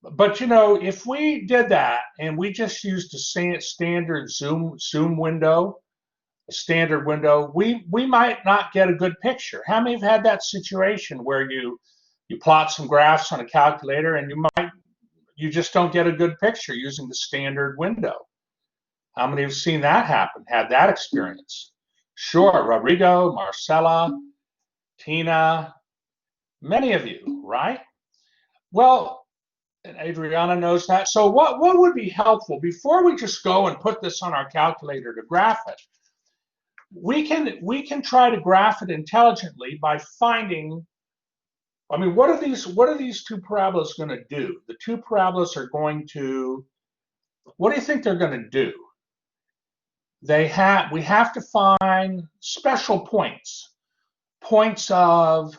But if we did that and we just used a standard zoom window, a standard window, we might not get a good picture. How many have had that situation where you plot some graphs on a calculator and you just don't get a good picture using the standard window? How many have seen that happen, had that experience? Sure, Rodrigo, Marcella, Tina, many of you, right? Well, and Adriana knows that. So what would be helpful, before we just go and put this on our calculator to graph it, we can try to graph it intelligently by finding, what are these two parabolas going to do? The two parabolas are going to, what do you think they're going to do? We have to find special points of,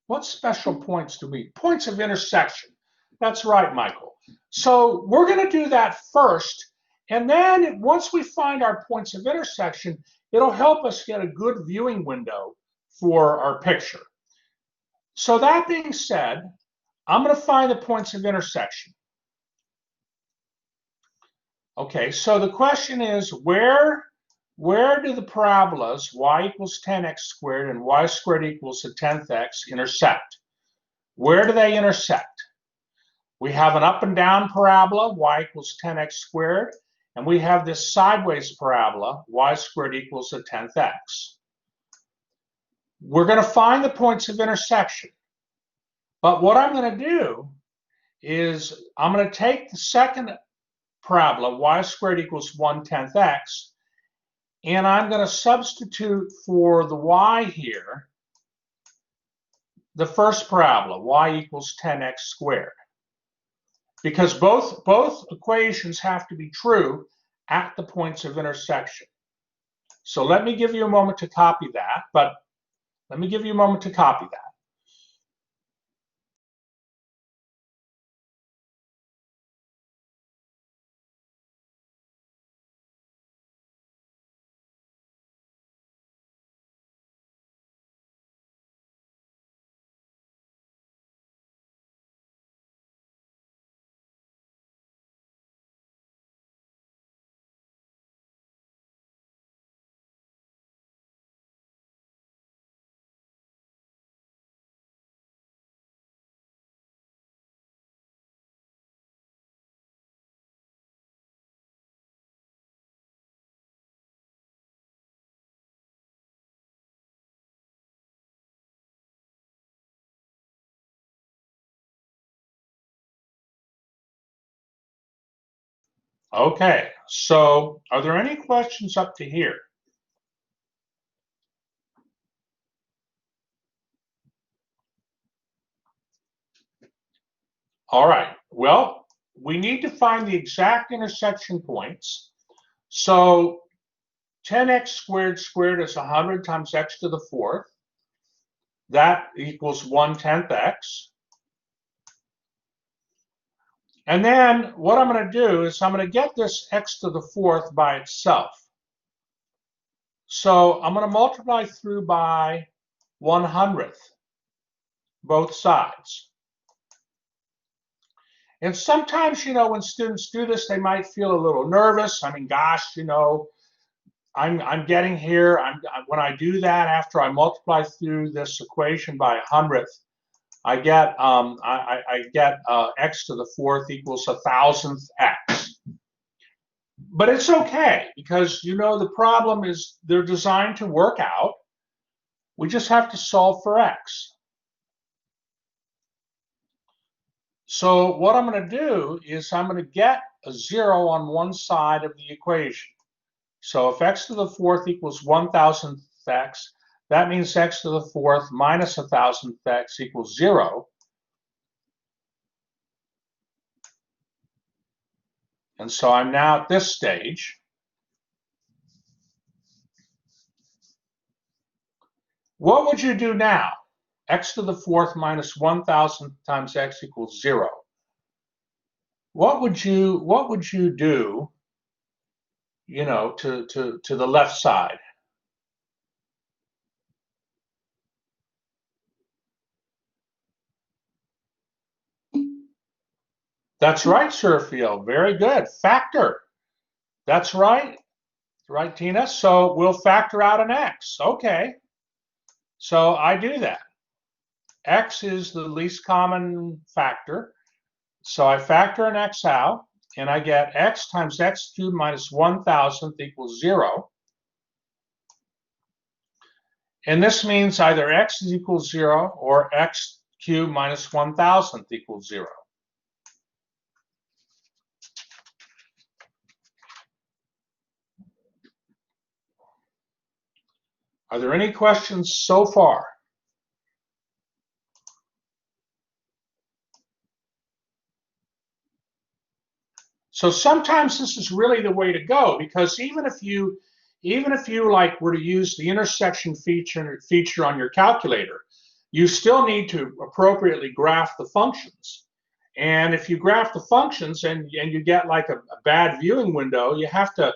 what special points do we, points of intersection. That's right, Michael. So we're going to do that first, and then once we find our points of intersection, it'll help us get a good viewing window for our picture. So that being said, I'm going to find the points of intersection. Okay, so the question is, where do the parabolas y equals 10x squared and y squared equals a 10th x intersect? Where do they intersect? We have an up and down parabola, y equals 10x squared, and we have this sideways parabola, y squared equals a 10th x. We're going to find the points of intersection. But what I'm going to do is I'm going to take the second parabola, y squared equals 1/10 x, and I'm going to substitute for the y here the first parabola, y equals 10x squared. Because both equations have to be true at the points of intersection. So let me give you a moment to copy that, Okay, so are there any questions up to here? All right, well, we need to find the exact intersection points. So 10x squared is 100 times x to the fourth. That equals 1/10 x. And then what I'm going to do is I'm going to get this x to the fourth by itself. So I'm going to multiply through by 1/100th, both sides. And sometimes, when students do this, they might feel a little nervous. Gosh, I'm getting here. When I do that, after I multiply through this equation by 100th, I get x to the fourth equals 1,000th x. But it's okay, because you know the problem is they're designed to work out. We just have to solve for x. So what I'm going to do is I'm going to get a 0 on one side of the equation. So if x to the fourth equals 1,000th x, that means x to the fourth minus 1,000th x equals 0. And so I'm now at this stage. What would you do now? X to the fourth minus 1,000 times x equals 0. What would you do, you know, to the left side? That's right, Sirfield. Very good. Factor. That's right. Right, Tina? So we'll factor out an x. Okay. So I do that. X is the least common factor. So I factor an x out, and I get x times x cubed minus 1,000th equals 0. And this means either x is equals 0 or x cubed minus 1,000th equals 0. Are there any questions so far? So sometimes this is really the way to go, because even if you like were to use the intersection feature on your calculator, you still need to appropriately graph the functions. And if you graph the functions and you get like a bad viewing window, you have to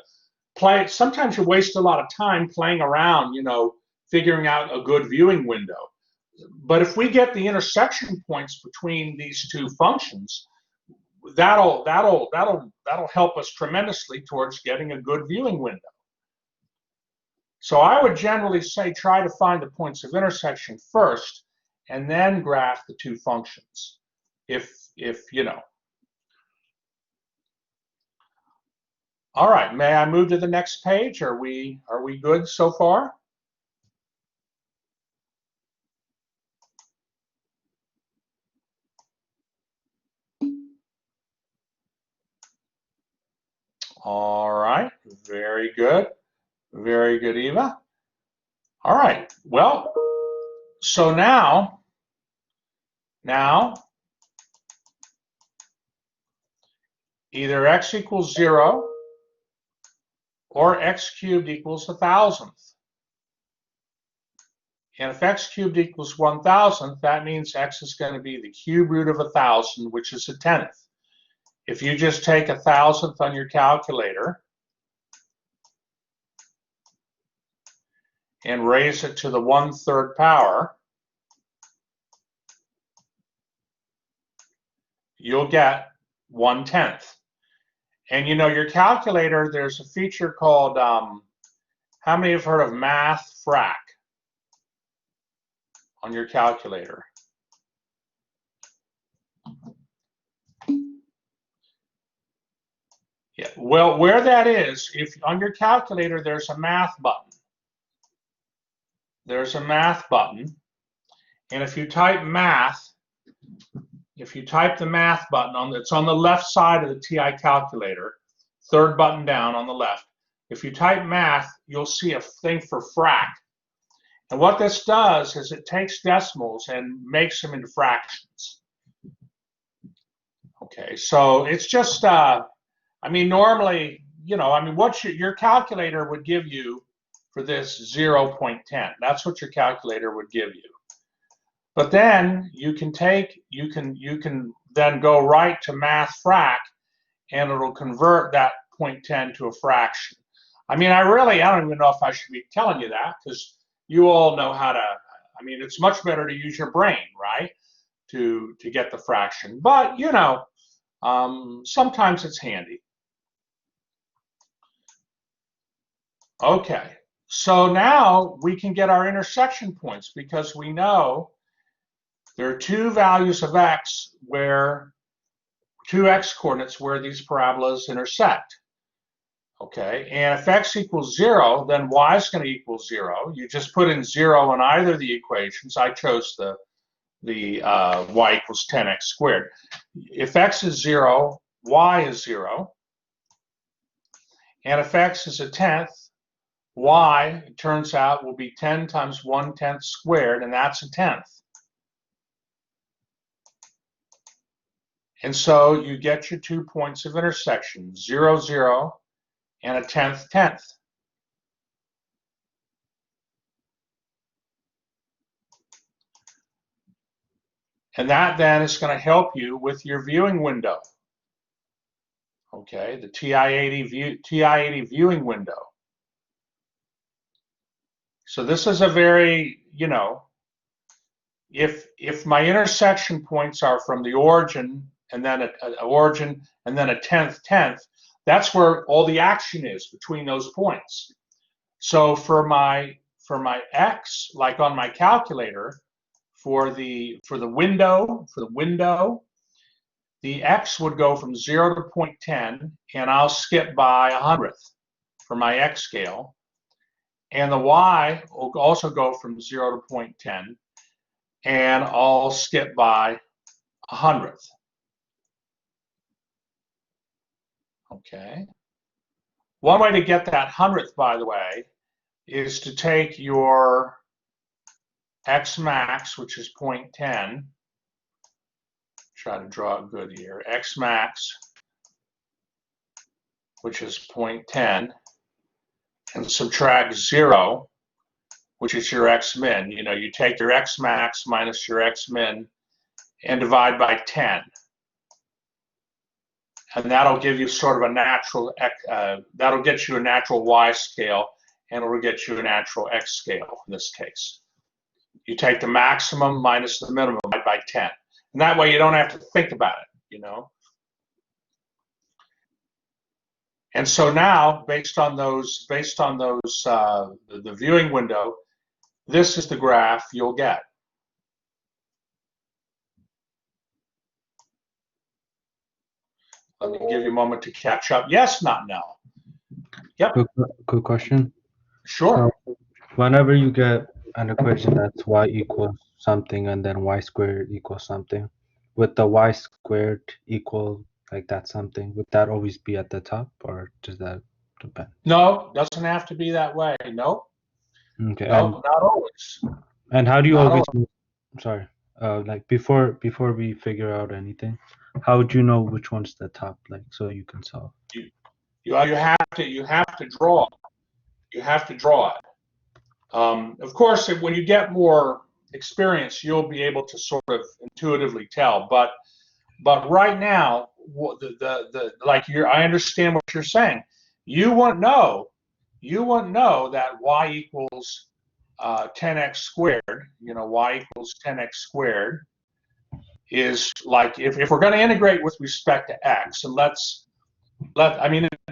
play. Sometimes you waste a lot of time playing around, you know, figuring out a good viewing window. But if we get the intersection points between these two functions, that'll help us tremendously towards getting a good viewing window. So I would generally say try to find the points of intersection first and then graph the two functions, if you know. All right, may I move to the next page? Are we good so far? All right, very good. Very good, Eva. All right, well, so now either x equals 0 or x cubed equals 1,000th. And if x cubed equals 1,000th, that means x is going to be the cube root of 1,000, which is a 10th. If you just take 1,000th on your calculator and raise it to the 1/3 power, you'll get 1/10. And you know, your calculator, there's a feature called, how many have heard of Math Frac on your calculator? Yeah, well, where that is, if on your calculator there's a math button. There's a math button, and if you type math, if you type the math button it's on the left side of the TI calculator, third button down on the left. If you type math, you'll see a thing for frac. And what this does is it takes decimals and makes them into fractions. Okay, so it's just, I mean, normally, you know, I mean, what your calculator would give you for this 0.10. That's what your calculator would give you. But then you can then go right to Math Frac, and it'll convert that 0.10 to a fraction. I mean, I don't even know if I should be telling you that, because you all know how to. I mean, it's much better to use your brain, right, to get the fraction. But you know, sometimes it's handy. Okay, so now we can get our intersection points, because we know there are two values of x where, two x coordinates where these parabolas intersect. Okay, and if x equals 0, then y is going to equal 0. You just put in 0 in either of the equations. I chose the y equals 10x squared. If x is 0, y is 0. And if x is a tenth, y, it turns out, will be 10 times 1/10 squared, and that's a tenth. And so you get your 2 points of intersection, 0, 0, and a tenth, tenth. And that then is going to help you with your viewing window. Okay, the TI-80 viewing window. So this is a very, if my intersection points are from the origin and then a tenth, that's where all the action is between those points. So for my x, like on my calculator, for the window, the x would go from 0 to 0.10, and I'll skip by 100th for my x scale. And the y will also go from 0 to 0.10, and I'll skip by 100th. Okay. One way to get that 100th, by the way, is to take your x max, which is 0.10. Try to draw it good here. X max, which is 0.10, and subtract 0, which is your x min. You take your x max minus your x min and divide by 10. And that'll give you sort of a natural, that'll get you a natural y scale, and it'll get you a natural x scale in this case. You take the maximum minus the minimum by 10. And that way you don't have to think about it, And so now, based on those, the viewing window, this is the graph you'll get. Let me give you a moment to catch up. Yes, not no. Yep. Quick question. Sure. So whenever you get an equation that's y equals something and then y squared equals something, would the y squared equal like that something, would that always be at the top, or does that depend? No, doesn't have to be that way. Nope. Okay. No, not always. And how do you Not always, sorry, like before we figure out anything, how would you know which one's the top, like, so you can solve? You have to draw it. You have to draw it. Of course, when you get more experience, you'll be able to sort of intuitively tell. But right now, I understand what you're saying. You wouldn't know that y equals 10x squared. Y equals 10x squared is like, if we're going to integrate with respect to x, and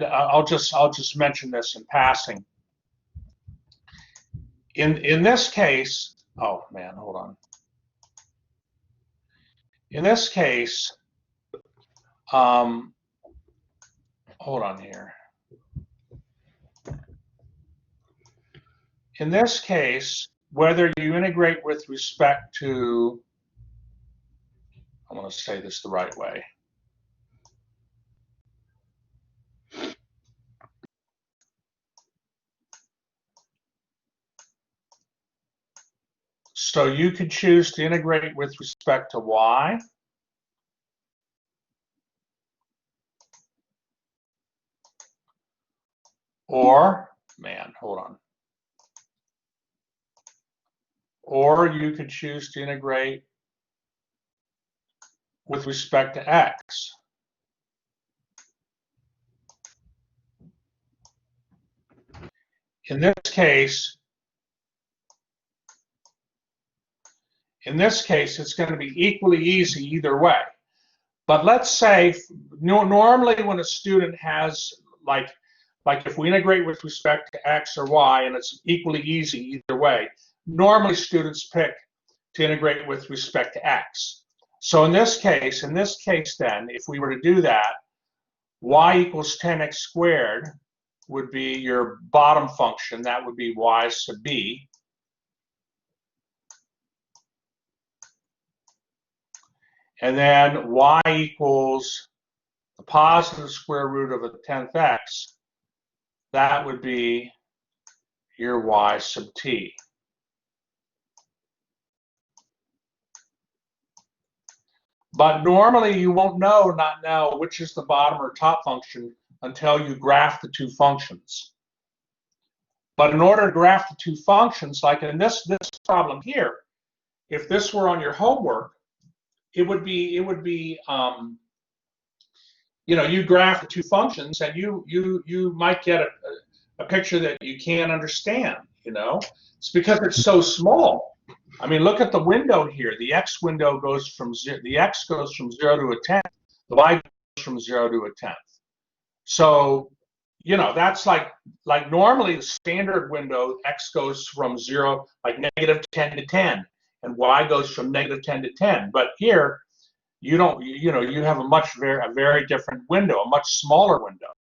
I'll just mention this in passing. In this case, oh man, hold on. In this case, hold on here. In this case, whether you integrate with respect to, I want to say this the right way. So you could choose to integrate with respect to y, or, man, hold on. Or you could choose to integrate with respect to x. In this case, it's going to be equally easy either way. But let's say, normally when a student has, like if we integrate with respect to x or y and it's equally easy either way, normally students pick to integrate with respect to x. So in this case then, if we were to do that, y equals 10x squared would be your bottom function. That would be y sub b. And then y equals the positive square root of a 10th x. That would be your y sub t. But normally you won't not know which is the bottom or top function until you graph the two functions. But in order to graph the two functions, like in this problem here, if this were on your homework, it would be you know, you graph the two functions and you might get a picture that you can't understand, you know. It's because it's so small. I mean, look at the window here. The x window goes from the x goes from 0 to a 10th. The y goes from 0 to a 10th. So, you know, that's like normally the standard window, x goes from 0, like negative 10 to 10, and y goes from negative 10 to 10. But here, you don't, you know, you have a very different window, a much smaller window.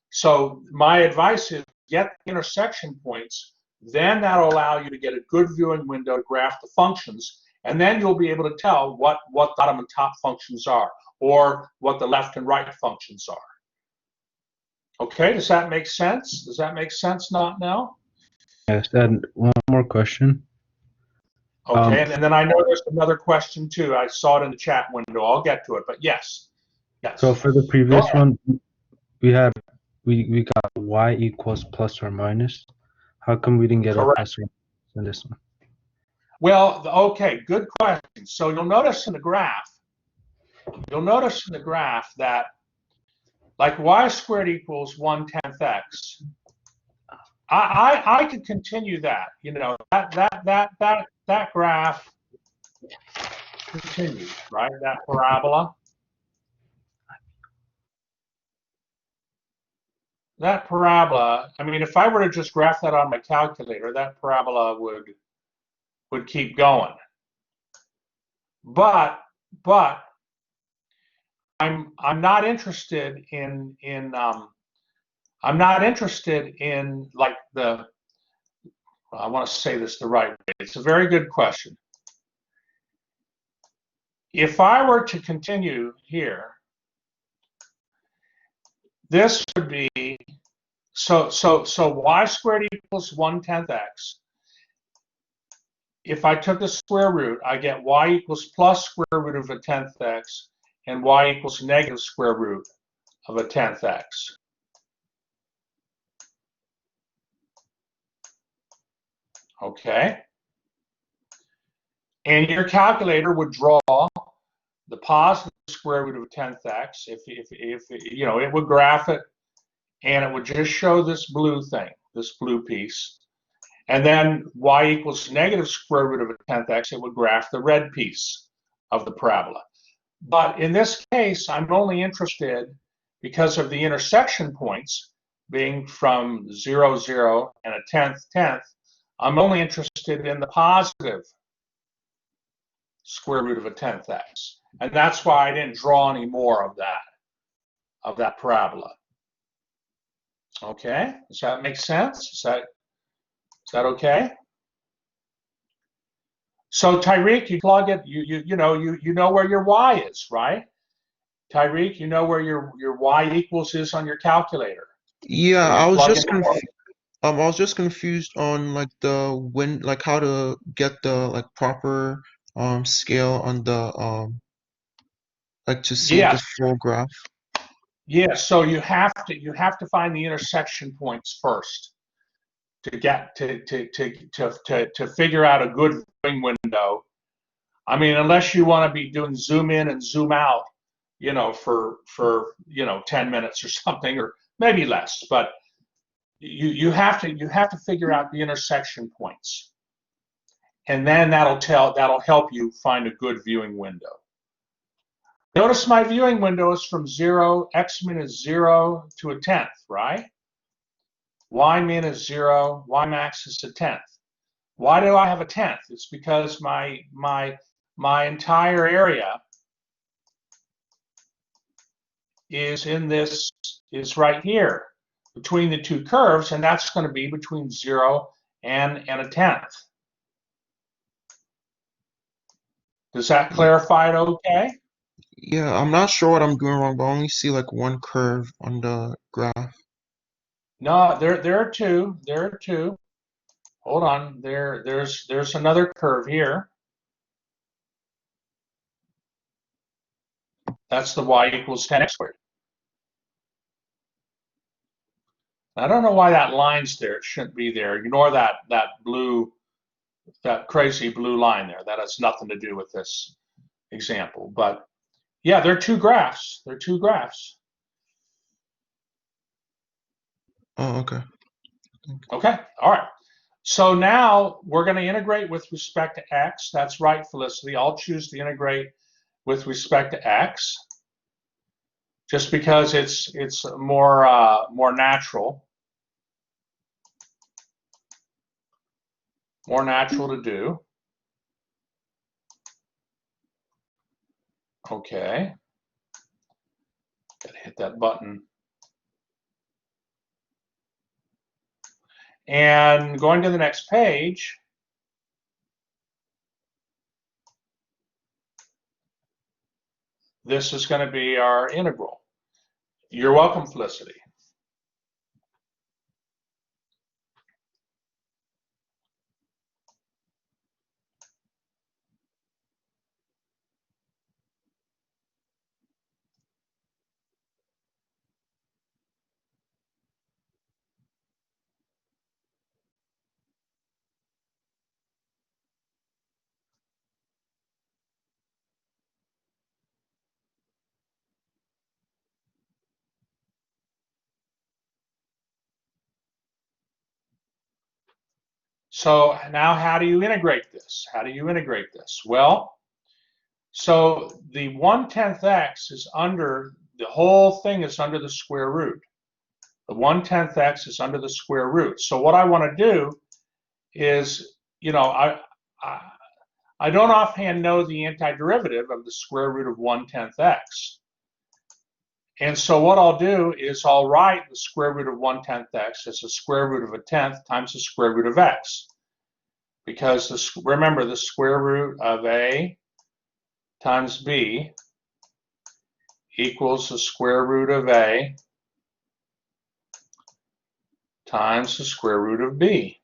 So my advice is get the intersection points. Then that'll allow you to get a good viewing window to graph the functions, and then you'll be able to tell what bottom and top functions are, or what the left and right functions are. Okay, does that make sense? Does that make sense not now? Yes, and one more question. Okay, and then I know there's another question too. I saw it in the chat window. I'll get to it, but yes. So for the previous one, we got y equals plus or minus. How come we didn't get a plus or minus in this one? Well, okay, good question. So you'll notice in the graph that like y squared equals 1/10 x. I could continue that. You know, that graph continues, right? That parabola. That parabola, I mean, if I were to just graph that on my calculator, that parabola would keep going. But I'm not interested in I'm not interested in like I want to say this the right way. It's a very good question. If I were to continue here, this would be so y squared equals 1/10 x. If I took the square root, I get y equals plus square root of a 10th x, and y equals negative square root of a 10th x. Okay. And your calculator would draw the positive square root of a 10th x. If you know, it would graph it, and it would just show this blue thing, this blue piece. And then y equals negative square root of a 10th x, it would graph the red piece of the parabola. But in this case, I'm only interested, because of the intersection points being from 0, 0, and a 10th, 10th, I'm only interested in the positive square root of a 10th x. And that's why I didn't draw any more of that parabola. Okay, does that make sense? Is that okay? So Tyreek, you plug it. You know where your y is, right? Tyreek, you know where your y equals is on your calculator. Yeah, I was just confused on like how to get the like proper scale on the like to see the full graph. Yeah, so you have to find the intersection points first to get to figure out a good viewing window. I mean, unless you want to be doing zoom in and zoom out, you know, for 10 minutes or something, or maybe less, but you have to figure out the intersection points, and then that'll help you find a good viewing window. Notice my viewing window is from 0, x min is 0 to a 10th, right? Y min is 0, Y max is a 10th. Why do I have a tenth? It's because my entire area is right here between the two curves, and that's going to be between 0 and a tenth. Does that clarify it okay? Yeah, I'm not sure what I'm doing wrong, but I only see like one curve on the graph. No, there are two. There are two. Hold on. There's another curve here. That's the y equals 10x squared. I don't know why that line's there. It shouldn't be there. Ignore that crazy blue line there. That has nothing to do with this example. But yeah, they're two graphs. They're two graphs. Oh, okay. Okay, all right. So now we're going to integrate with respect to x. That's right, Felicity. I'll choose to integrate with respect to x, just because it's more natural. More natural to do. Okay. Gotta hit that button. And going to the next page, this is going to be our integral. You're welcome, Felicity. So now how do you integrate this? How do you integrate this? Well, so the 1/10 x is under, the whole thing is under the square root. The 1/10 x is under the square root. So what I want to do is, you know, I don't offhand know the antiderivative of the square root of 1/10 x. And so what I'll do is I'll write the square root of 1/10 x as the square root of a tenth times the square root of x. Because remember, the square root of a times b equals the square root of a times the square root of b.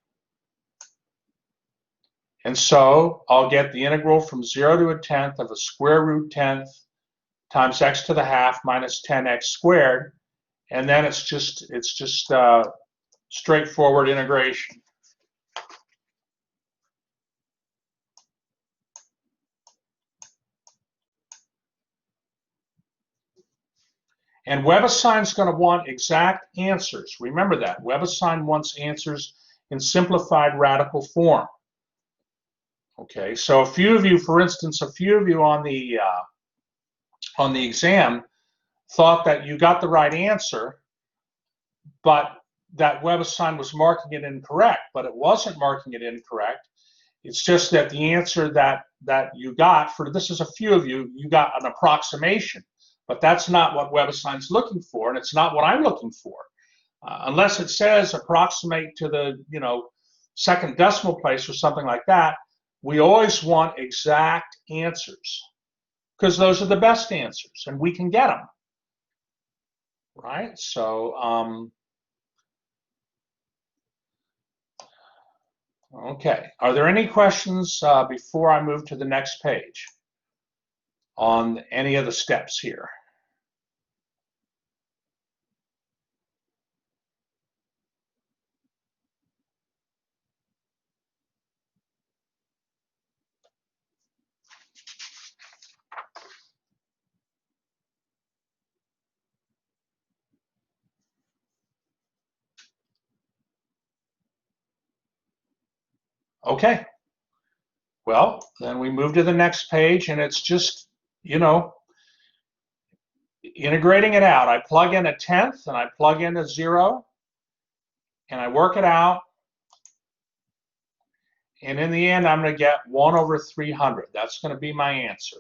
And so I'll get the integral from 0 to a tenth of a square root tenth times x to the half minus 10x squared. And then it's just straightforward integration. And WebAssign is going to want exact answers. Remember that. WebAssign wants answers in simplified radical form. Okay, so a few of you, for instance, a few of you on the exam thought that you got the right answer, but that WebAssign was marking it incorrect, but it wasn't marking it incorrect. It's just that the answer that you got, for this is a few of you, you got an approximation, but that's not what WebAssign's looking for, and it's not what I'm looking for. Unless it says approximate to the, you know, second decimal place or something like that, we always want exact answers because those are the best answers and we can get them, right? So, okay. Are there any questions before I move to the next page on any of the steps here? Okay. Well, then we move to the next page and it's just, you know, integrating it out. I plug in a tenth and I plug in a 0 and I work it out. And in the end, I'm going to get 1 over 300. That's going to be my answer.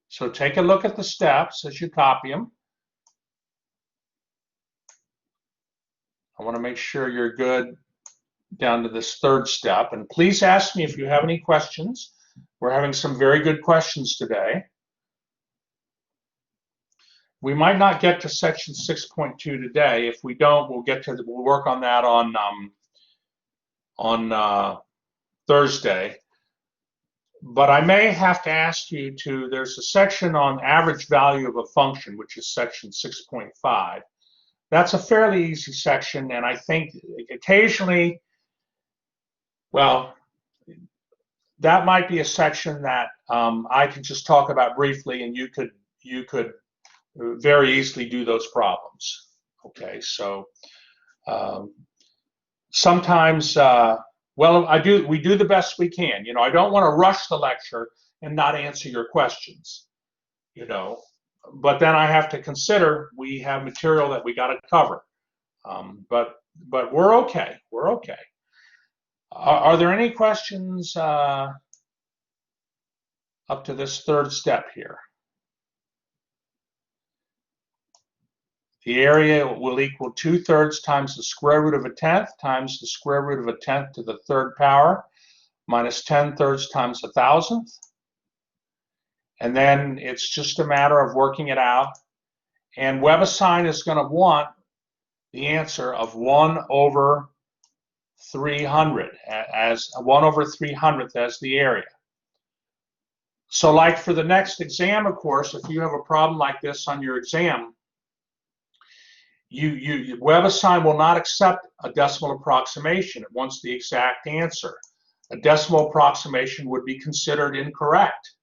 So take a look at the steps as you copy them. I want to make sure you're good down to this third step. And please ask me if you have any questions. We're having some very good questions today. We might not get to section 6.2 today. If we don't, we'll work on that on Thursday. But I may have to ask you to, there's a section on average value of a function, which is section 6.5. That's a fairly easy section, and I think occasionally, well, that might be a section that I could just talk about briefly, and you could very easily do those problems. Okay, so sometimes, well, we do the best we can. You know, I don't want to rush the lecture and not answer your questions, you know, but then I have to consider we have material that we got to cover. But we're okay. We're okay. Are there any questions up to this third step here? The area will equal 2/3 times the square root of a tenth times the square root of a tenth to the third power minus 10/3 times 1,000th. And then it's just a matter of working it out. And WebAssign is going to want the answer of 1 over 300 as 1 over 300th as the area. So like for the next exam, of course, if you have a problem like this on your exam, WebAssign will not accept a decimal approximation. It wants the exact answer. A decimal approximation would be considered incorrect.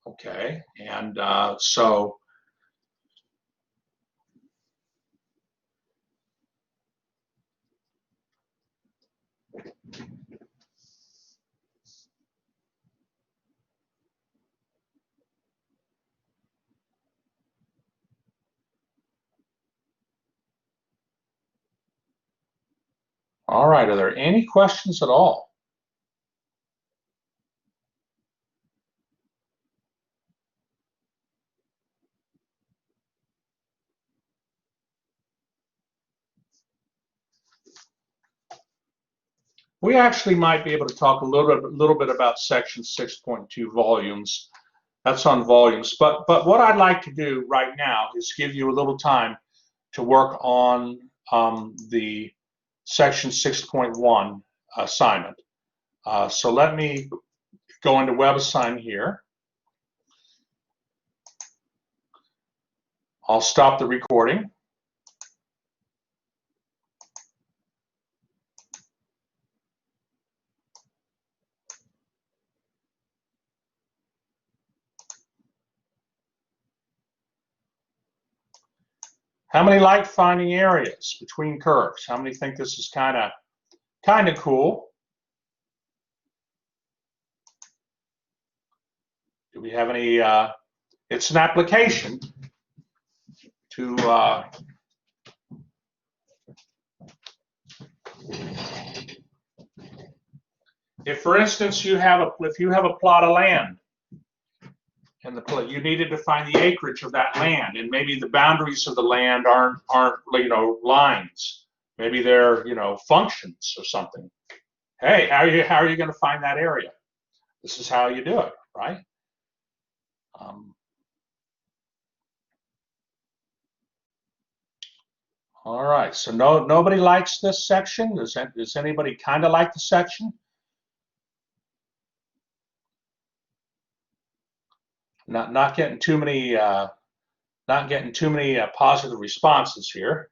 Okay, and so all right, are there any questions at all? We actually might be able to talk a little bit about section 6.2 volumes. That's on volumes. But what I'd like to do right now is give you a little time to work on the section 6.1 assignment. So let me go into WebAssign here. I'll stop the recording. How many like finding areas between curves? How many think this is kind of cool? Do we have any? It's an application to if, for instance, if you have a plot of land, and you needed to find the acreage of that land, and maybe the boundaries of the land aren't lines. Maybe they're functions or something. Hey, how are you going to find that area? This is how you do it, right? All right. So nobody likes this section. Does anybody kind of like the section? Not getting too many positive responses here.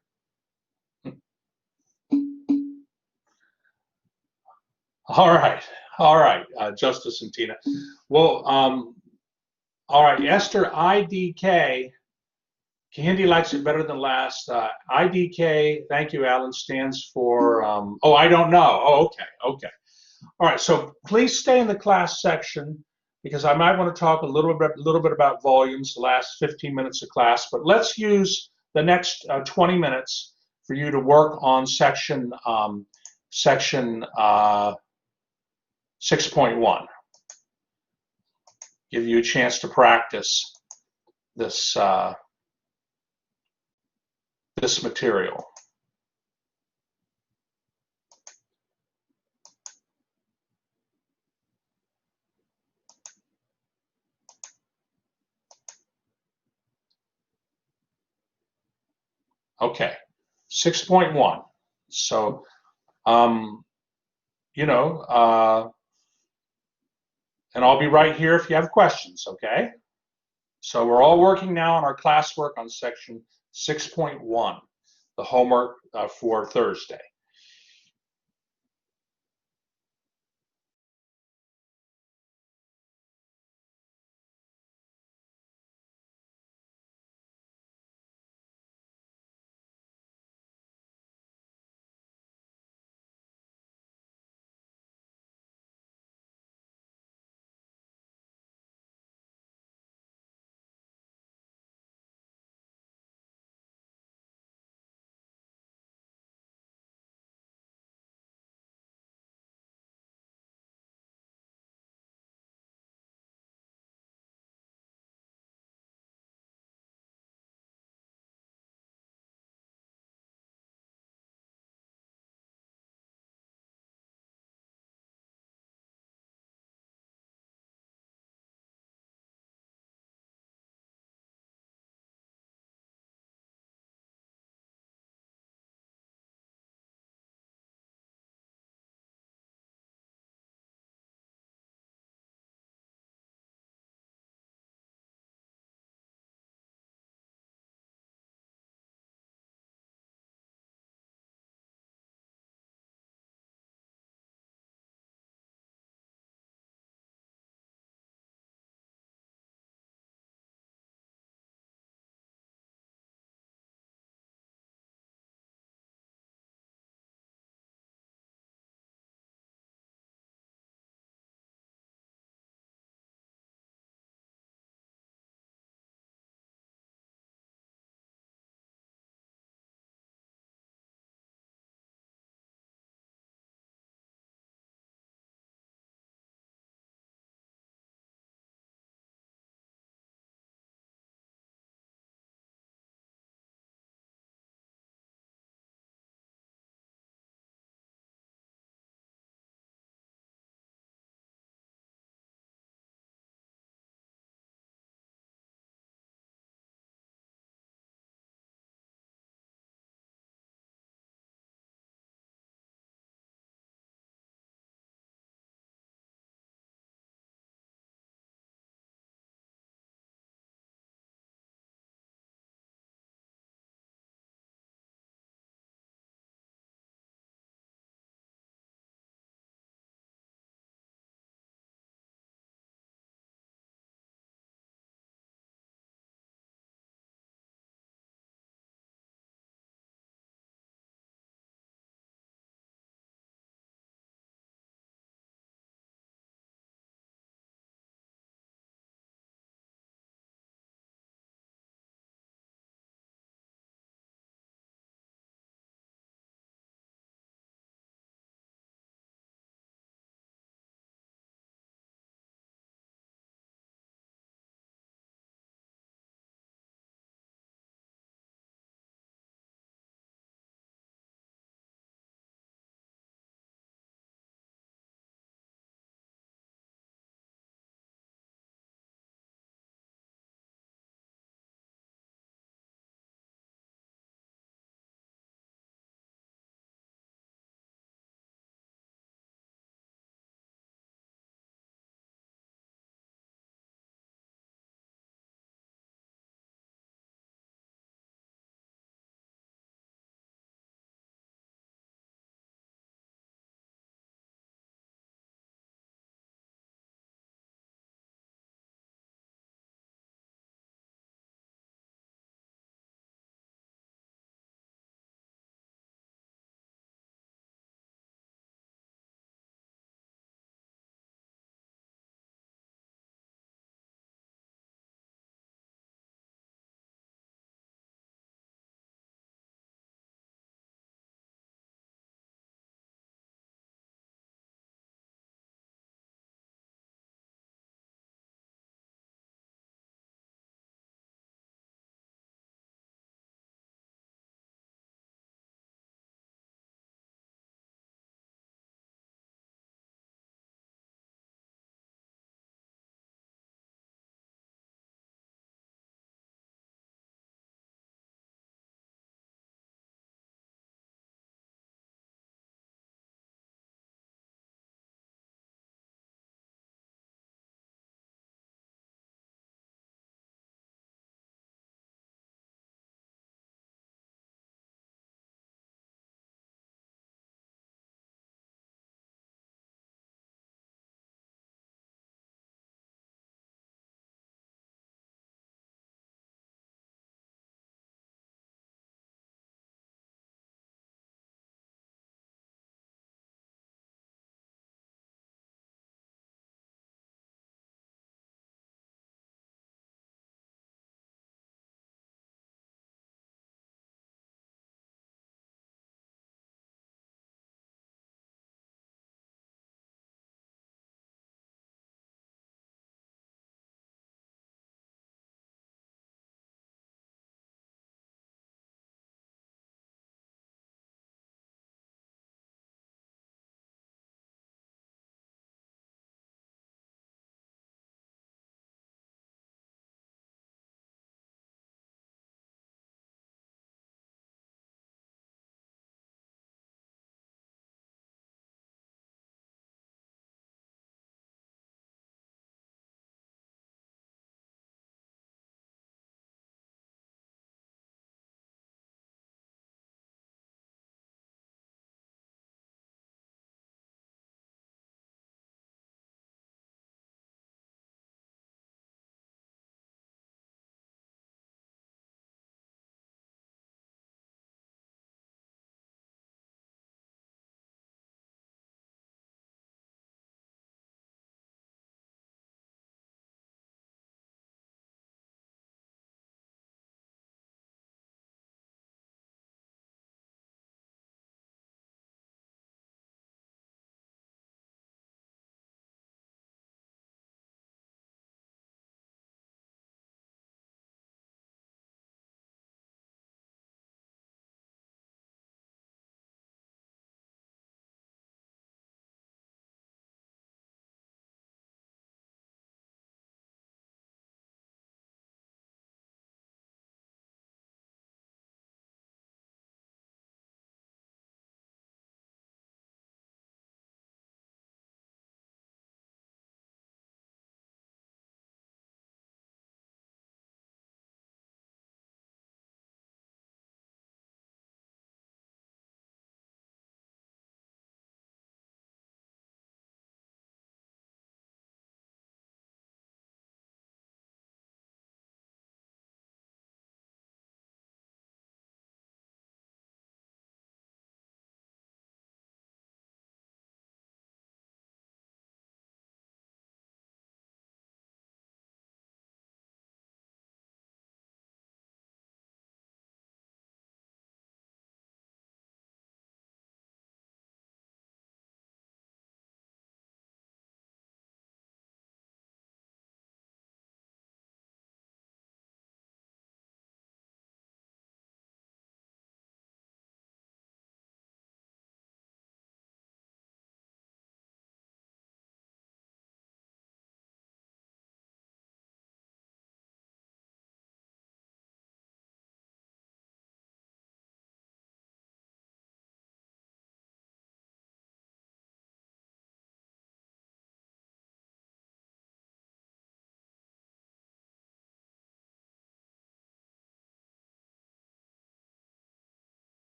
All right, Justice and Tina. Well, all right, Esther, IDK. Kahindi likes it better than last. IDK, thank you, Alan, stands for, oh, I don't know. Oh, okay. All right, so please stay in the class section. because I might want to talk a little bit about volumes the last 15 minutes of class, but let's use the next 20 minutes for you to work on section 6.1. Give you a chance to practice this this material. Okay, 6.1. So, you know, and I'll be right here if you have questions, okay? So we're all working now on our classwork on section 6.1, the homework for Thursday.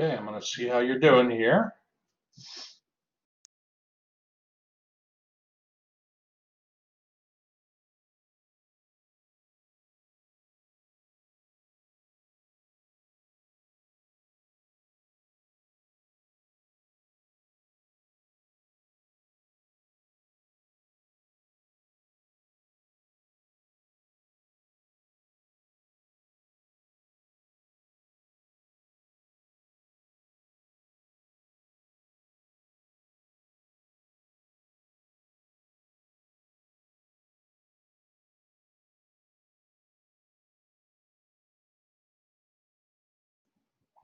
Okay, I'm going to see how you're doing here.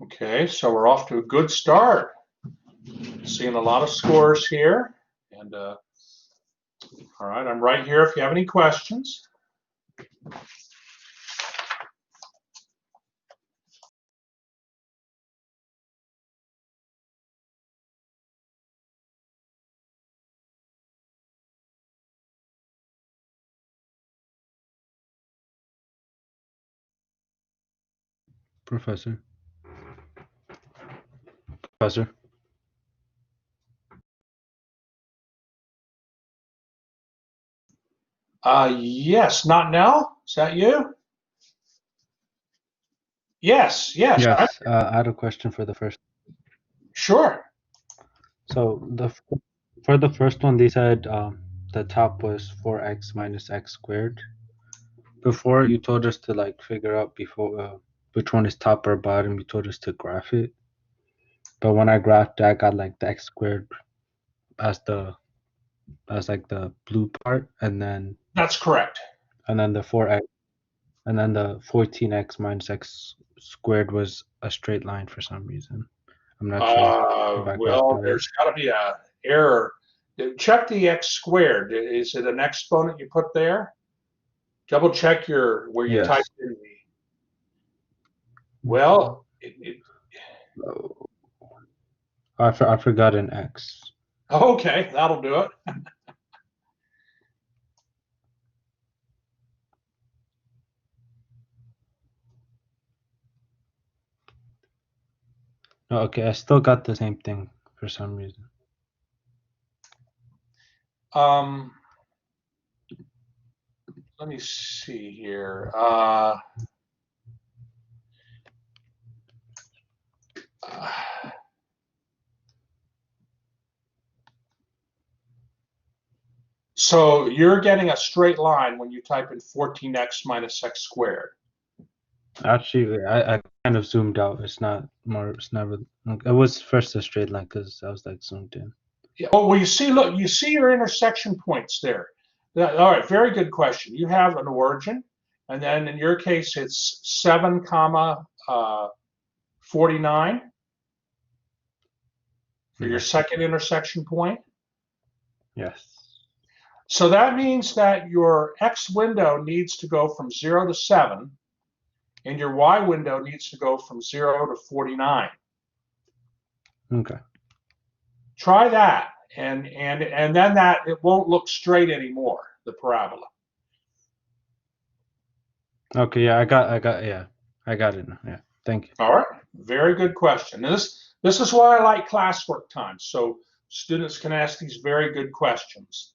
Okay, so we're off to a good start. Seeing a lot of scores here. And all right, I'm right here if you have any questions. Professor. Professor. Yes, not Nell? Is that you? Yes, yes. Yes, I had a question for the first. Sure. So for the first one, they said the top was 4x minus x squared. Before you told us to like figure out before which one is top or bottom. You told us to graph it, but when I graphed it, I got like the x squared as like the blue part, and then That's correct. the 4x, and then the 14x minus x squared was a straight line for some reason. I'm not sure if I graphed it Well, right. there's got to be a error. Check the x squared. Is it an exponent you put there? Double check where you Yes. typed in the. Well, I forgot an x. okay, that'll do it. No, okay, I still got the same thing for some reason. Let me see here. So you're getting a straight line when you type in 14x minus x squared. Actually, I kind of zoomed out. It's never. It was first a straight line because I was like zoomed in. Yeah. Oh, well, you see, look, you see your intersection points there. All right, very good question. You have an origin, and then in your case, it's 7 comma 49 for your Yes. second intersection point. Yes. So that means that your x window needs to go from 0 to 7, and your y window needs to go from 0 to 49. Okay. Try that, and then that it won't look straight anymore, the parabola. Okay. Yeah, I got. Yeah, I got it now. Yeah. Thank you. All right, very good question. And this is why I like classwork time, so students can ask these very good questions.